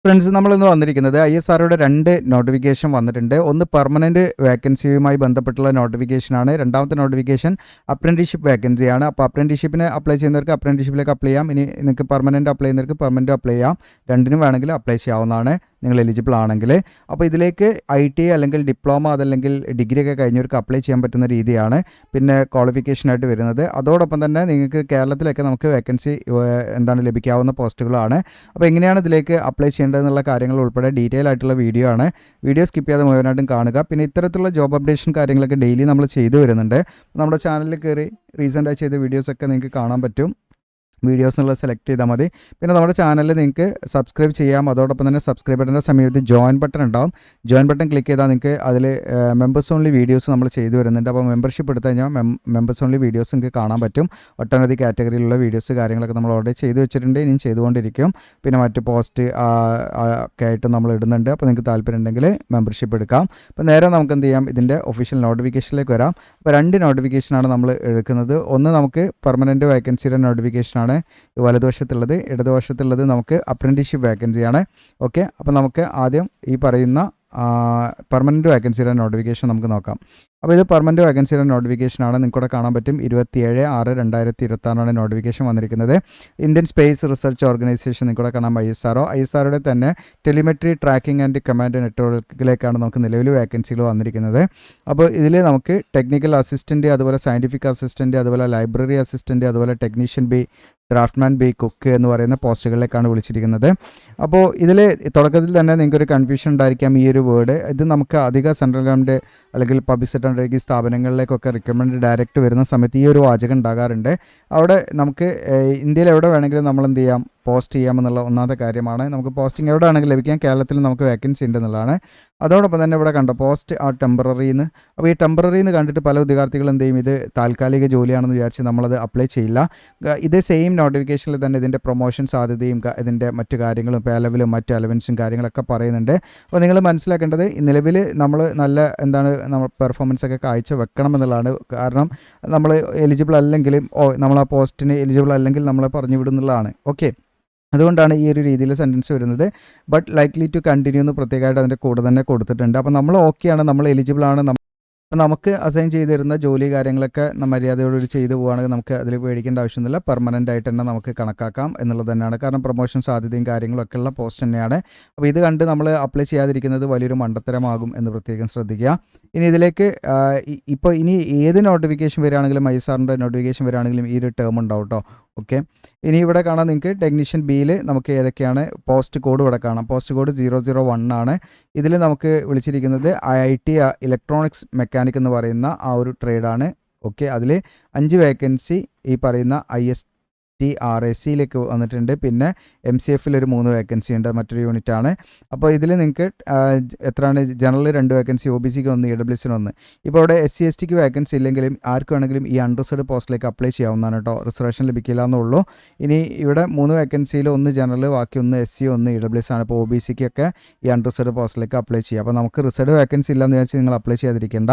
Friends, നമ്മളിന്ന് വന്നിരിക്കുന്നത് ISROയുടെ 2 notification വന്നിട്ടുണ്ട്. ഒന്ന് പെർമനൻറ്റ് വേക്കൻസിയുമായി ബന്ധപ്പെട്ടുള്ള നോട്ടിഫിക്കേഷനാണ്. രണ്ടാമത്തെ നോട്ടിഫിക്കേഷൻ അപ്രൻറ്റീസ്ഷിപ്പ് വേക്കൻസിയാണ്. അപ്പോൾ അപ്രൻറ്റീസ്ഷിപ്പിന് അപ്ലൈ ചെയ്യുന്നവർക്ക് അപ്രൻറ്റീസ്ഷിപ്പിലേക്ക് അപ്ലൈ ചെയ്യാം. ഇനി നിങ്ങൾക്ക് പെർമനൻറ്റ് അപ്ലൈ ചെയ്യുന്നവർക്ക് പെർമനൻറ്റ് അപ്ലൈ ചെയ്യാം. രണ്ടിനും വേണമെങ്കിൽ അപ്ലൈ ചെയ്യാവുന്നതാണ്, നിങ്ങൾ എലിജിബിൾ ആണെങ്കിൽ. അപ്പോൾ ഇതിലേക്ക് ITI അല്ലെങ്കിൽ ഡിപ്ലോമ അതല്ലെങ്കിൽ ഡിഗ്രി ഒക്കെ കഴിഞ്ഞവർക്ക് അപ്ലൈ ചെയ്യാൻ പറ്റുന്ന രീതിയാണ് പിന്നെ ക്വാളിഫിക്കേഷനായിട്ട് വരുന്നത്. അതോടൊപ്പം തന്നെ നിങ്ങൾക്ക് കേരളത്തിലൊക്കെ നമുക്ക് വേക്കൻസി ലഭിക്കാവുന്ന പോസ്റ്റുകളാണ്. അപ്പോൾ എങ്ങനെയാണ് ഇതിലേക്ക് അപ്ലൈ ചെയ്യേണ്ടതെന്നുള്ള കാര്യങ്ങൾ ഉൾപ്പെടെ ഡീറ്റെയിൽ ആയിട്ടുള്ള വീഡിയോ ആണ്. വീഡിയോ സ്കിപ്പ് ചെയ്യാതെ മുഴുവനായിട്ടും കാണുക. പിന്നെ ഇത്തരത്തിലുള്ള ജോബ് അപ്ഡേഷൻ കാര്യങ്ങളൊക്കെ ഡെയിലി നമ്മൾ ചെയ്തു വരുന്നുണ്ട്. നമ്മുടെ ചാനലിൽ കയറി റീസെൻ്റായി ചെയ്ത വീഡിയോസൊക്കെ നിങ്ങൾക്ക് കാണാൻ പറ്റും. വീഡിയോസ് എന്നുള്ളത് സെലക്ട് ചെയ്താൽ മതി. പിന്നെ നമ്മുടെ ചാനലിൽ നിങ്ങൾക്ക് സബ്സ്ക്രൈബ് ചെയ്യാം. അതോടൊപ്പം തന്നെ സബ്സ്ക്രൈബ് ബട്ടൻ്റെ സമയത്ത് ജോയിൻ ബട്ടൺ ഉണ്ടാവും. ജോയിൻ ബട്ടൺ ക്ലിക്ക് ചെയ്താൽ നിങ്ങൾക്ക് അതിൽ മെമ്പേഴ്സ് ഓൺലി വീഡിയോസ് നമ്മൾ ചെയ്തു വരുന്നുണ്ട്. അപ്പോൾ മെമ്പർഷിപ്പ് എടുത്തു കഴിഞ്ഞാൽ മെമ്പേഴ്സ് ഓൺലി വീഡിയോസ് നിങ്ങൾക്ക് കാണാൻ പറ്റും. ഒട്ടനവധി കാറ്റഗറിയിലുള്ള വീഡിയോസ് കാര്യങ്ങളൊക്കെ നമ്മൾ ഓൾറെഡി ചെയ്തു വെച്ചിട്ടുണ്ട്, ഇനിയും ചെയ്തുകൊണ്ടിരിക്കും. പിന്നെ മറ്റ് പോസ്റ്റ് ഒക്കെ ആയിട്ട് നമ്മൾ ഇടുന്നുണ്ട്. അപ്പോൾ നിങ്ങൾക്ക് താല്പര്യം ഉണ്ടെങ്കിൽ മെമ്പർഷിപ്പ് എടുക്കാം. അപ്പോൾ നേരെ നമുക്ക് എന്ത് ചെയ്യാം, ഇതിൻ്റെ ഒഫീഷ്യൽ നോട്ടിഫിക്കേഷനിലേക്ക് വരാം. അപ്പോൾ 2 നോട്ടിഫിക്കേഷനാണ് നമ്മൾ എടുക്കുന്നത്. ഒന്ന് നമുക്ക് പെർമനൻറ്റ് വേക്കൻസിയുടെ നോട്ടിഫിക്കേഷനാണ് വലതുവശത്തുള്ളത്. ഇടതുവശത്തുള്ളത് നമുക്ക് അപ്രൻറ്റീസ്ഷിപ്പ് വേക്കൻസിയാണ്. ഓക്കെ, അപ്പോൾ നമുക്ക് ആദ്യം ഈ പറയുന്ന പെർമനൻറ്റ് വേക്കൻസിയുടെ നോട്ടിഫിക്കേഷൻ നമുക്ക് നോക്കാം. അപ്പോൾ ഇത് പെർമനൻറ്റ് വേക്കൻസിയുടെ നോട്ടിഫിക്കേഷനാണ്. നിങ്ങൾക്കിവിടെ കാണാൻ പറ്റും. 27/6/2026 നോട്ടിഫിക്കേഷൻ വന്നിരിക്കുന്നത്. ഇന്ത്യൻ സ്പേസ് റിസർച്ച് ഓർഗനൈസേഷൻ നിങ്ങൾക്കിവിടെ കാണാം. ISROയുടെ തന്നെ ടെലിമെട്രി ട്രാക്കിംഗ് ആൻഡ് കമാൻഡ് നെറ്റ്വർക്കിലേക്കാണ് നമുക്ക് നിലവിൽ വേക്കൻസികൾ വന്നിരിക്കുന്നത്. അപ്പോൾ ഇതിൽ നമുക്ക് ടെക്നിക്കൽ അസിസ്റ്റൻറ്റ്, അതുപോലെ സയൻറ്റിഫിക് അസിസ്റ്റൻറ്റ്, അതുപോലെ ലൈബ്രറി അസിസ്റ്റൻറ്റ്, അതുപോലെ technician B, draughtsman B, cook എന്ന് പറയുന്ന പോസ്റ്റുകളിലേക്കാണ് വിളിച്ചിരിക്കുന്നത്. അപ്പോൾ ഇതിൽ തുടക്കത്തിൽ തന്നെ നിങ്ങൾക്കൊരു കൺഫ്യൂഷൻ ഉണ്ടായിരിക്കാം ഈ ഒരു വേർഡ്. ഇത് നമുക്ക് അധിക സെൻട്രൽ ഗവൺമെൻറ് അല്ലെങ്കിൽ പബ്ലിക് സെക്ടർ സ്ഥാപനങ്ങളിലേക്കൊക്കെ റിക്രൂട്ട്മെൻറ്റ് ഡയറക്റ്റ് വരുന്ന സമയത്ത് ഈ ഒരു വാചകം ഉണ്ടാകാറുണ്ട്. അവിടെ നമുക്ക് ഇന്ത്യയിൽ എവിടെ വേണമെങ്കിലും നമ്മൾ എന്ത് ചെയ്യാം, പോസ്റ്റ് ചെയ്യാമെന്നുള്ള ഒന്നാമത്തെ കാര്യമാണ്. നമുക്ക് പോസ്റ്റിംഗ് എവിടെ ആണെങ്കിലും ലഭിക്കാം. കേരളത്തിൽ നമുക്ക് വേക്കൻസി ഉണ്ടെന്നുള്ളതാണ്. അതോടൊപ്പം തന്നെ ഇവിടെ കണ്ടോ പോസ്റ്റ് ആ ടെമ്പററിന്ന്. അപ്പോൾ ഈ ടെമ്പററിന്ന് കണ്ടിട്ട് പല ഉദ്യോഗാർത്ഥികൾ എന്ത് ചെയ്യും, ഇത് താൽക്കാലിക ജോലിയാണെന്ന് വിചാരിച്ച് നമ്മളത് അപ്ലൈ ചെയ്യില്ല. ഇത് സെയിം നോട്ടിഫിക്കേഷനിൽ തന്നെ ഇതിൻ്റെ പ്രൊമോഷൻ സാധ്യതയും ഇതിൻ്റെ മറ്റു കാര്യങ്ങളും പേ ലെവലും മറ്റ് അലവൻസും കാര്യങ്ങളൊക്കെ പറയുന്നുണ്ട്. അപ്പോൾ നിങ്ങൾ മനസ്സിലാക്കേണ്ടത് നിലവിൽ നമ്മൾ നല്ല നമ്മൾ പെർഫോമൻസ് ഒക്കെ കാഴ്ച വെക്കണം എന്നുള്ളതാണ്. കാരണം നമ്മൾ എലിജിബിൾ അല്ലെങ്കിലും നമ്മൾ ആ പോസ്റ്റിന് എലിജിബിൾ അല്ലെങ്കിൽ നമ്മളെ പറഞ്ഞു വിടുന്നുള്ളതാണ്. ഓക്കെ, അതുകൊണ്ടാണ് ഈ ഒരു രീതിയിൽ സെൻറ്റൻസ് വരുന്നത്. ബട്ട് ലൈക്ലി ടു കണ്ടിന്യൂ എന്ന് പ്രത്യേകമായിട്ട് അതിൻ്റെ കൂടെ തന്നെ കൊടുത്തിട്ടുണ്ട്. അപ്പോൾ നമ്മൾ ഓക്കെയാണ്, നമ്മൾ എലിജിബിൾ ആണ്, നമുക്ക് അസൈൻ ചെയ്ത് തരുന്ന ജോലി കാര്യങ്ങളൊക്കെ മര്യാദയോടുകൂടി ചെയ്തു പോവുകയാണെങ്കിൽ നമുക്ക് അതിൽ പേടിക്കേണ്ട ആവശ്യമൊന്നുമില്ല. പെർമനൻ്റ് ആയിട്ട് തന്നെ നമുക്ക് കണക്കാക്കാം എന്നുള്ളത് തന്നെയാണ്. കാരണം പ്രൊമോഷൻ സാധ്യതയും കാര്യങ്ങളൊക്കെ ഉള്ള പോസ്റ്റ് തന്നെയാണ്. അപ്പോൾ ഇത് കണ്ട് നമ്മൾ അപ്ലൈ ചെയ്യാതിരിക്കുന്നത് വലിയൊരു മണ്ടത്തരമാകും എന്ന് പ്രത്യേകം ശ്രദ്ധിക്കുക. ഇനി ഇതിലേക്ക് ഇനി ഏത് നോട്ടിഫിക്കേഷൻ വരികയാണെങ്കിലും ISROയുടെ നോട്ടിഫിക്കേഷൻ വരികയാണെങ്കിലും ഈ ഒരു ടേം ഉണ്ടാവും കേട്ടോ. ഓക്കെ, ഇനി ഇവിടെ കാണാം നിങ്ങൾക്ക് ടെക്നീഷ്യൻ ബിയിൽ നമുക്ക് ഏതൊക്കെയാണ് പോസ്റ്റ് കോഡ് ഇവിടെ കാണാം. പോസ്റ്റ് കോഡ് 001 ആണ്. ഇതിൽ നമുക്ക് വിളിച്ചിരിക്കുന്നത് IIT ഇലക്ട്രോണിക്സ് മെക്കാനിക് എന്ന് പറയുന്ന ആ ഒരു ട്രേഡാണ്. ഓക്കെ, അതിൽ 5 വേക്കൻസി ഈ പറയുന്ന ISTRACയിലേക്ക് വന്നിട്ടുണ്ട്. പിന്നെ MCFൽ ഒരു 3 വേക്കൻസി ഉണ്ട്, മറ്റൊരു യൂണിറ്റ് ആണ്. അപ്പോൾ ഇതിൽ നിങ്ങൾക്ക് എത്രയാണ്, ജനറൽ 2 വേക്കൻസി, OBCക്ക് 1, EWSന് 1. ഇപ്പോൾ ഇവിടെ SC STക്ക് വേക്കൻസി ഇല്ലെങ്കിലും ആർക്ക് വേണമെങ്കിലും ഈ അൺറിസർവ്ഡ് പോസ്റ്റിലേക്ക് അപ്ലൈ ചെയ്യാവുന്നതാണ് കേട്ടോ. റിസർവേഷൻ ലഭിക്കില്ല എന്നുള്ളൂ. ഇനി ഇവിടെ 3 വേക്കൻസിയിൽ 1 ജനറൽ, ബാക്കി 1 SC, 1 EWS ആണ്. ഇപ്പോൾ OBCക്കൊക്കെ ഈ അൺറിസർവ്ഡ് പോസ്റ്റിലേക്ക് അപ്ലൈ ചെയ്യാം. അപ്പോൾ നമുക്ക് റിസർവ്ഡ് വേക്കൻസി ഇല്ലയെന്ന് വിചാരിച്ച് നിങ്ങൾ അപ്ലൈ ചെയ്യാതിരിക്കേണ്ട.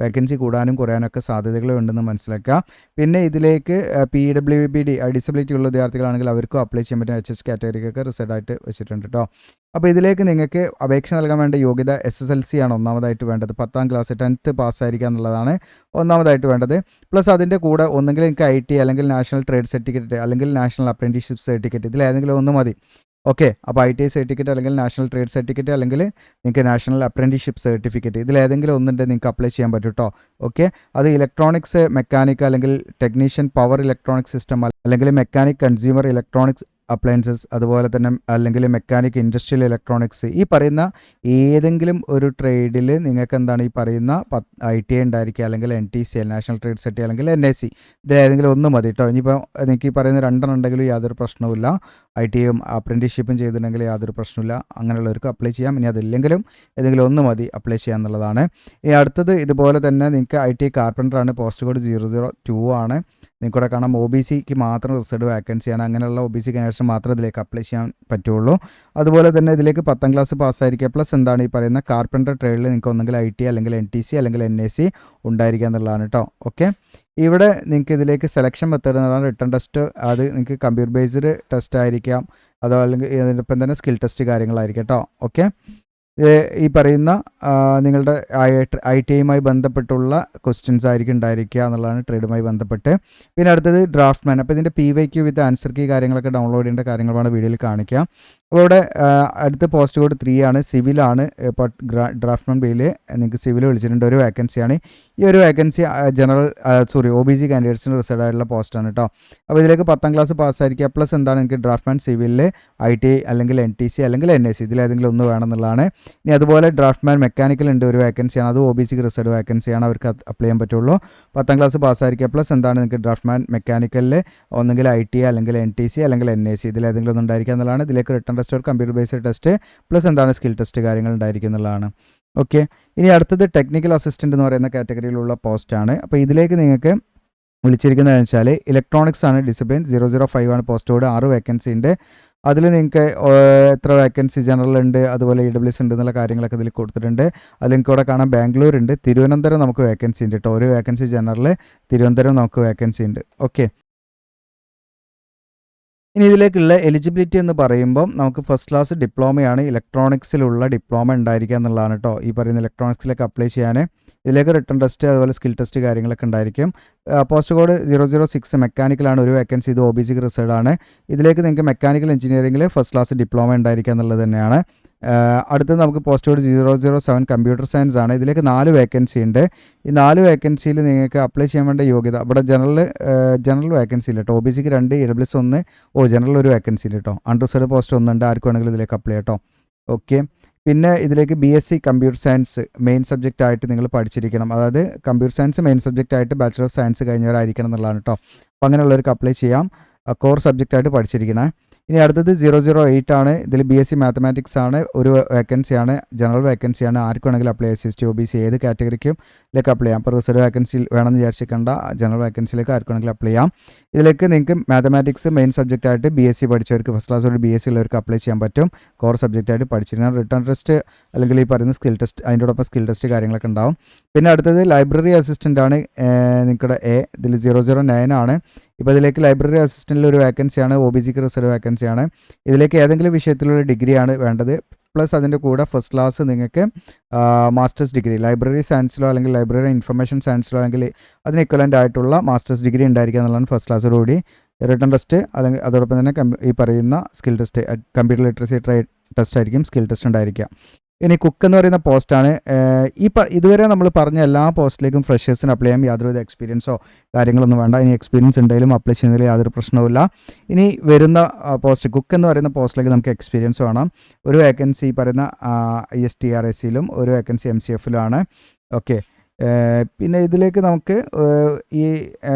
വേക്കൻസി കൂടാനും കുറയാനൊക്കെ സാധ്യതകൾ ഉണ്ടെന്ന് മനസ്സിലാക്കുക. പിന്നെ ഇതിലേക്ക് PWBD ഡിസബിലിറ്റി ഉള്ള വിദ്യാർത്ഥികളാണെങ്കിൽ അവർക്കും അപ്ലൈ ചെയ്യാൻ പറ്റും. HH കാറ്റഗറിക്കൊക്കെ റിസർവ്ഡ് ആയിട്ട് വെച്ചിട്ടുണ്ട് കേട്ടോ. അപ്പോൾ ഇതിലേക്ക് നിങ്ങൾക്ക് അപേക്ഷ നൽകാൻ വേണ്ട യോഗ്യത SSLC ആണ് ഒന്നാമതായിട്ട് വേണ്ടത്. 10ാം ക്ലാസ് 10th പാസ്സായിരിക്കുക എന്നുള്ളതാണ് ഒന്നാമതായിട്ട് വേണ്ടത്. പ്ലസ് അതിൻ്റെ കൂടെ ഒന്നെങ്കിൽ നിങ്ങൾക്ക് IT അല്ലെങ്കിൽ നാഷണൽ ട്രേഡ് സർട്ടിഫിക്കറ്റ് അല്ലെങ്കിൽ നാഷണൽ അപ്രൻറ്റീസ്ഷിപ്പ് സർട്ടിഫിക്കറ്റ്, ഇതിലേതെങ്കിലും ഒന്ന് മതി. ഓക്കെ, അപ്പോൾ ITI സർട്ടിഫിക്കറ്റ് അല്ലെങ്കിൽ നാഷണൽ ട്രേഡ് സർട്ടിഫിക്കറ്റ് അല്ലെങ്കിൽ നിങ്ങൾക്ക് നാഷണൽ അപ്രൻറ്റീസ്ഷിപ്പ് സർട്ടിഫിക്കറ്റ്, ഇതിലേതെങ്കിലും ഒന്നുണ്ട് നിങ്ങൾക്ക് അപ്ലൈ ചെയ്യാൻ പറ്റും കേട്ടോ. ഓക്കെ, അത് ഇലക്ട്രോണിക്സ് മെക്കാനിക് അല്ലെങ്കിൽ ടെക്നീഷ്യൻ പവർ ഇലക്ട്രോണിക് സിസ്റ്റം അല്ലെങ്കിൽ മെക്കാനിക് കൺസ്യൂമർ ഇലക്ട്രോണിക്സ് അപ്ലയൻസസ്, അതുപോലെ തന്നെ അല്ലെങ്കിൽ മെക്കാനിക് ഇൻഡസ്ട്രിയൽ ഇലക്ട്രോണിക്സ്, ഈ പറയുന്ന ഏതെങ്കിലും ഒരു ട്രേഡിൽ നിങ്ങൾക്ക് ഈ പറയുന്ന ITI ഉണ്ടായിരിക്കുക, അല്ലെങ്കിൽ NTC നാഷണൽ ട്രേഡ് സർട്ടിഫിക്കറ്റ് അല്ലെങ്കിൽ NIC, ഇതിലേതെങ്കിലും ഒന്ന് മതി കേട്ടോ. ഇനിയിപ്പോൾ നിങ്ങൾക്ക് ഈ പറയുന്ന 2 ഉണ്ടെങ്കിലും യാതൊരു പ്രശ്നവുമില്ല. ITIയും അപ്രൻറ്റീസ്ഷിപ്പും ചെയ്തിട്ടുണ്ടെങ്കിൽ യാതൊരു പ്രശ്നമില്ല. അങ്ങനെയുള്ളവർക്ക് അപ്ലൈ ചെയ്യാം. ഇനി അതില്ലെങ്കിലും ഏതെങ്കിലും ഒന്ന് മതി അപ്ലൈ ചെയ്യാന്നുള്ളതാണ്. ഇനി അടുത്തത് ഇതുപോലെ തന്നെ നിങ്ങൾക്ക് ITI കാർപ്പൻ്ററാണ്. പോസ്റ്റ് കോഡ് 002 ആണ്. നിങ്ങൾക്കിവിടെ കാണാം OBCക്ക് മാത്രം റിസർവ്ഡ് വേക്കൻസിയാണ്. അങ്ങനെയുള്ള OBC കാൻഡിഡേറ്റ്സ് മാത്രം ഇതിലേക്ക് അപ്ലൈ ചെയ്യാൻ പറ്റുള്ളൂ. അതുപോലെ തന്നെ ഇതിലേക്ക് 10ാം ക്ലാസ് പാസ്സായിരിക്കുക, പ്ലസ് ഈ പറയുന്ന കാർപ്പൻ്റർ ട്രേഡിൽ നിങ്ങൾക്ക് ഒന്നെങ്കിൽ ITI അല്ലെങ്കിൽ NTC അല്ലെങ്കിൽ NIC ഉണ്ടായിരിക്കുക എന്നുള്ളതാണ് കേട്ടോ. ഓക്കെ, ഇവിടെ നിങ്ങൾക്ക് ഇതിലേക്ക് സെലക്ഷൻ മെത്തേഡ് എന്ന് പറഞ്ഞാൽ റിട്ടൺ ടെസ്റ്റ്, അത് നിങ്ങൾക്ക് കമ്പ്യൂട്ടർ ബേസ്ഡ് ടെസ്റ്റ് ആയിരിക്കാം. അതോ അല്ലെങ്കിൽ ഇതിനൊപ്പം തന്നെ സ്കിൽ ടെസ്റ്റ് കാര്യങ്ങളായിരിക്കും കേട്ടോ. ഓക്കെ, ഈ പറയുന്ന നിങ്ങളുടെ ITI-യുമായി ബന്ധപ്പെട്ടുള്ള ക്വസ്റ്റ്യൻസ് ആയിരിക്കും ഉണ്ടായിരിക്കുക എന്നുള്ളതാണ്, ട്രേഡുമായി ബന്ധപ്പെട്ട്. പിന്നെ അടുത്തത് ഡ്രാഫ്റ്റ്മാൻ. അപ്പോൾ ഇതിൻ്റെ PYQ വിത്ത് ആൻസർ കീ കാര്യങ്ങളൊക്കെ ഡൗൺലോഡ് ചെയ്യേണ്ട കാര്യങ്ങളാണ് വീഡിയോയിൽ കാണിക്കുക. അപ്പോൾ ഇവിടെ അടുത്ത പോസ്റ്റ് കോഡ് 3 ആണ്, സിവിലാണ്. ഇപ്പോൾ ഡ്രാഫ്റ്റ്മാൻ ബിയിൽ നിങ്ങൾക്ക് സിവിൽ വിളിച്ചിട്ടുണ്ട്, ഒരു വേക്കൻസിയാണ്. ഈ ഒരു വേക്കൻസി OBC കാൻഡിഡേറ്റ്സിന് റിസർവ് ആയിട്ടുള്ള പോസ്റ്റാണ് കേട്ടോ. അപ്പോൾ ഇതിലേക്ക് 10ാം ക്ലാസ് പാസ്സായിരിക്കുക, പ്ലസ് എന്താണ് നിങ്ങൾക്ക് ഡ്രാഫ്റ്റ്മാൻ സിവിലിൽ ITI അല്ലെങ്കിൽ NTC അല്ലെങ്കിൽ NIC ഇതിലേതെങ്കിലും ഒന്ന് വേണമെന്നുള്ളതാണ്. ഇനി അതുപോലെ ഡ്രാഫ്റ്റ്മാൻ മെക്കാനിക്കൽ ഉണ്ട്, ഒരു വേക്കൻസിയാണ്, അത് OBCക്ക് റിസർവ് വേക്കൻസിയാണ്, അവർക്ക് അപ്ലൈ ചെയ്യാൻ പറ്റുള്ളൂ. 10ാം ക്ലാസ് പാസ്സായിരിക്കുക, പ്ലസ് എന്താണ് നിങ്ങൾക്ക് ഡ്രാഫ്റ്റ്മാൻ മെക്കാനിക്കലിൽ ഒന്നെങ്കിൽ ITI അല്ലെങ്കിൽ NTC അല്ലെങ്കിൽ NIC ഇതിലേതെങ്കിലും ഒന്നും ഉണ്ടായിരിക്കുക എന്നുള്ളതാണ്. ഇതിലേക്ക് റിട്ടൺ ടെസ്റ്റ് ഒരു കമ്പ്യൂട്ടർ ബേസ്ഡ് ടെസ്റ്റ് പ്ലസ് എന്താണ് സ്കിൽ ടെസ്റ്റ് കാര്യങ്ങൾ ഉണ്ടായിരിക്കും എന്നുള്ളതാണ്. ഓക്കെ, ഇനി അടുത്തത് ടെക്നിക്കൽ അസിസ്റ്റൻ്റ് എന്ന് പറയുന്ന കാറ്റഗറിയിലുള്ള പോസ്റ്റാണ്. അപ്പോൾ ഇതിലേക്ക് നിങ്ങൾക്ക് വിളിച്ചിരിക്കുന്നതെന്ന് വെച്ചാൽ ഇലക്ട്രോണിക്സ് ആണ് ഡിസിപ്ലിൻ. 005 ആണ് പോസ്റ്റ് കോഡ്. 6 വേക്കൻസി ഉണ്ട്. അതിൽ നിങ്ങൾക്ക് എത്ര വേക്കൻസി ജനറൽ ഉണ്ട്, അതുപോലെ EWS ഉണ്ട് എന്നുള്ള കാര്യങ്ങളൊക്കെ ഇതിൽ കൊടുത്തിട്ടുണ്ട്. അതിൽ നിങ്ങൾക്ക് ഇവിടെ കാണാം ബാംഗ്ലൂർ ഉണ്ട്, തിരുവനന്തപുരം നമുക്ക് വേക്കൻസി ഉണ്ട് കേട്ടോ. ഒരു വേക്കൻസി ജനറൽ, തിരുവനന്തപുരം നമുക്ക് വേക്കൻസി ഉണ്ട്. ഓക്കെ, ഇനി ഇതിലേക്കുള്ള എലിജിബിലിറ്റി എന്ന് പറയുമ്പോൾ നമുക്ക് ഫസ്റ്റ് ക്ലാസ് ഡിപ്ലോമയാണ്, ഇലക്ട്രോണിക്സിലുള്ള ഡിപ്ലോമ ഉണ്ടായിരിക്കുക എന്നുള്ളതാണ് കേട്ടോ. ഈ പറയുന്ന ഇലക്ട്രോണിക്സിലേക്ക് അപ്ലൈ ചെയ്യാൻ ഇതിലേക്ക് റിട്ടൺ ടെസ്റ്റ് അതുപോലെ സ്കിൽ ടെസ്റ്റ് കാര്യങ്ങളൊക്കെ ഉണ്ടായിരിക്കും. പോസ്റ്റ് കോഡ് 006 മെക്കാനിക്കലാണ്, ഒരു വേക്കൻസി, ഇത് OBCക്ക് റിസർവ്ഡ് ആണ്. ഇതിലേക്ക് നിങ്ങൾക്ക് മെക്കാനിക്കൽ എഞ്ചിനീയറിംഗിൽ ഫസ്റ്റ് ക്ലാസ് ഡിപ്ലോമ ഉണ്ടായിരിക്കുക എന്നുള്ളത് തന്നെയാണ്. അടുത്തത് നമുക്ക് പോസ്റ്റ് കോഡ് 007 കമ്പ്യൂട്ടർ സയൻസ് ആണ്. ഇതിലേക്ക് 4 വേക്കൻസി ഉണ്ട്. ഈ 4 വേക്കൻസിയിൽ നിങ്ങൾക്ക് അപ്ലൈ ചെയ്യാൻ വേണ്ട യോഗ്യത ഇവിടെ ജനറൽ വേക്കൻസി ഇല്ല കേട്ടോ. OBCക്ക് 2, EWS 1, ജനറൽ ഒരു വേക്കൻസി ഇല്ല കേട്ടോ. അൺറിസർവ്ഡ് പോസ്റ്റ് 1 ഉണ്ട്, ആർക്ക് വേണമെങ്കിലും ഇതിലേക്ക് അപ്ലൈ കേട്ടോ. ഓക്കെ, പിന്നെ ഇതിലേക്ക് BSc computer science main subject ആയിട്ട് നിങ്ങൾ പഠിച്ചിരിക്കണം. അതായത് കമ്പ്യൂട്ടർ സയൻസ് മെയിൻ സബ്ജക്റ്റ് ആയിട്ട് ബാച്ചലർ ഓഫ് സയൻസ് കഴിഞ്ഞവരായിരിക്കണം എന്നുള്ളതാണ് കേട്ടോ. അപ്പോൾ അങ്ങനെയുള്ളവർക്ക് അപ്ലൈ ചെയ്യാം, കോർ സബ്ജക്റ്റ് ആയിട്ട് പഠിച്ചിരിക്കണേ. ഇനി അടുത്തത് 008 ആണ്. ഇതിൽ BSc മാത്തമാറ്റിക്സ് ആണ്, ഒരു വേക്കൻസിയാണ്, ജനറൽ വേക്കൻസിയാണ്, ആർക്ക് വേണമെങ്കിലും അപ്ലൈ ചെയ്യാം. SC OBC ഏത് കാറ്റഗറിക്കും ഇതിലേക്ക് അപ്ലൈ ചെയ്യാം. അപ്പോൾ റിസർവ് വേക്കൻസി വേണമെന്ന് വിചാരിച്ചിരിക്കേണ്ട, ജനറൽ വേക്കൻസിയിലേക്ക് ആർക്ക് വേണമെങ്കിലും അപ്ലൈ ചെയ്യാം. ഇതിലേക്ക് നിങ്ങൾക്ക് മാത്തമാറ്റിക്സ് മെയിൻ സബ്ജക്റ്റ് ആയിട്ട് BSc പഠിച്ചവർക്ക് ഫസ്റ്റ് ക്ലാസ് ഒരു BSc ഉള്ളവർക്ക് അപ്ലൈ ചെയ്യാൻ പറ്റും, കോർ സബ്ജക്റ്റ് ആയിട്ട് പഠിച്ചിരിക്കണം. റിട്ടേൺ ടെസ്റ്റ് അല്ലെങ്കിൽ ഈ പറയുന്ന സ്കിൽ ടെസ്റ്റ്, അതിൻ്റെയോടൊപ്പം സ്കിൽ ടെസ്റ്റ് കാര്യങ്ങളൊക്കെ ഉണ്ടാവും. പിന്നെ അടുത്തത് ലൈബ്രറി അസിസ്റ്റൻ്റ് ആണ്, നിങ്ങളുടെ ഇതിൽ 009 ആണ്. ഇപ്പോൾ ഇതിലേക്ക് ലൈബ്രറി അസിസ്റ്റൻറ്റിൽ ഒരു വേക്കൻസിയാണ്, OBCക്ക് റിസർവ് വേക്കൻസിയാണ്. ഇതിലേക്ക് ഏതെങ്കിലും വിഷയത്തിലുള്ള ഡിഗ്രിയാണ് വേണ്ടത്, പ്ലസ് അതിൻ്റെ കൂടെ ഫസ്റ്റ് ക്ലാസ് നിങ്ങൾക്ക് മാസ്റ്റേഴ്സ് ഡിഗ്രി ലൈബ്രറി സയൻസിലോ അല്ലെങ്കിൽ ലൈബ്രറി ഇൻഫർമേഷൻ സയൻസിലോ അല്ലെങ്കിൽ അതിന് ഇക്വലൻ്റ് ആയിട്ടുള്ള മാസ്റ്റേഴ്സ് ഡിഗ്രി ഉണ്ടായിരിക്കുക എന്നുള്ളതാണ് ഫസ്റ്റ് ക്ലാസ്സോടുകൂടി. റിട്ടേൺ ടെസ്റ്റ് അല്ലെങ്കിൽ അതോടൊപ്പം തന്നെ ഈ പറയുന്ന skill test, computer literacy test ആയിരിക്കും സ്കിൽ ടെസ്റ്റ് ഉണ്ടായിരിക്കുക. ഇനി കുക്ക് എന്ന് പറയുന്ന പോസ്റ്റാണ്. ഇതുവരെ നമ്മൾ പറഞ്ഞ എല്ലാ പോസ്റ്റിലേക്കും ഫ്രഷേഴ്സിന് അപ്ലൈ ചെയ്യാം, യാതൊരുവിധ എക്സ്പീരിയൻസോ കാര്യങ്ങളൊന്നും വേണ്ട. ഇനി എക്സ്പീരിയൻസ് ഉണ്ടെങ്കിലും അപ്ലൈ ചെയ്യുന്നതിൽ യാതൊരു പ്രശ്നവുമില്ല. ഇനി വരുന്ന പോസ്റ്റ് കുക്ക് എന്ന് പറയുന്ന പോസ്റ്റിലേക്ക് നമുക്ക് എക്സ്പീരിയൻസ് വേണം. ഒരു വേക്കൻസി പറയുന്ന ISTRACയിലും ഒരു വേക്കൻസി MCFിലുമാണ്. ഓക്കെ, പിന്നെ ഇതിലേക്ക് നമുക്ക് ഈ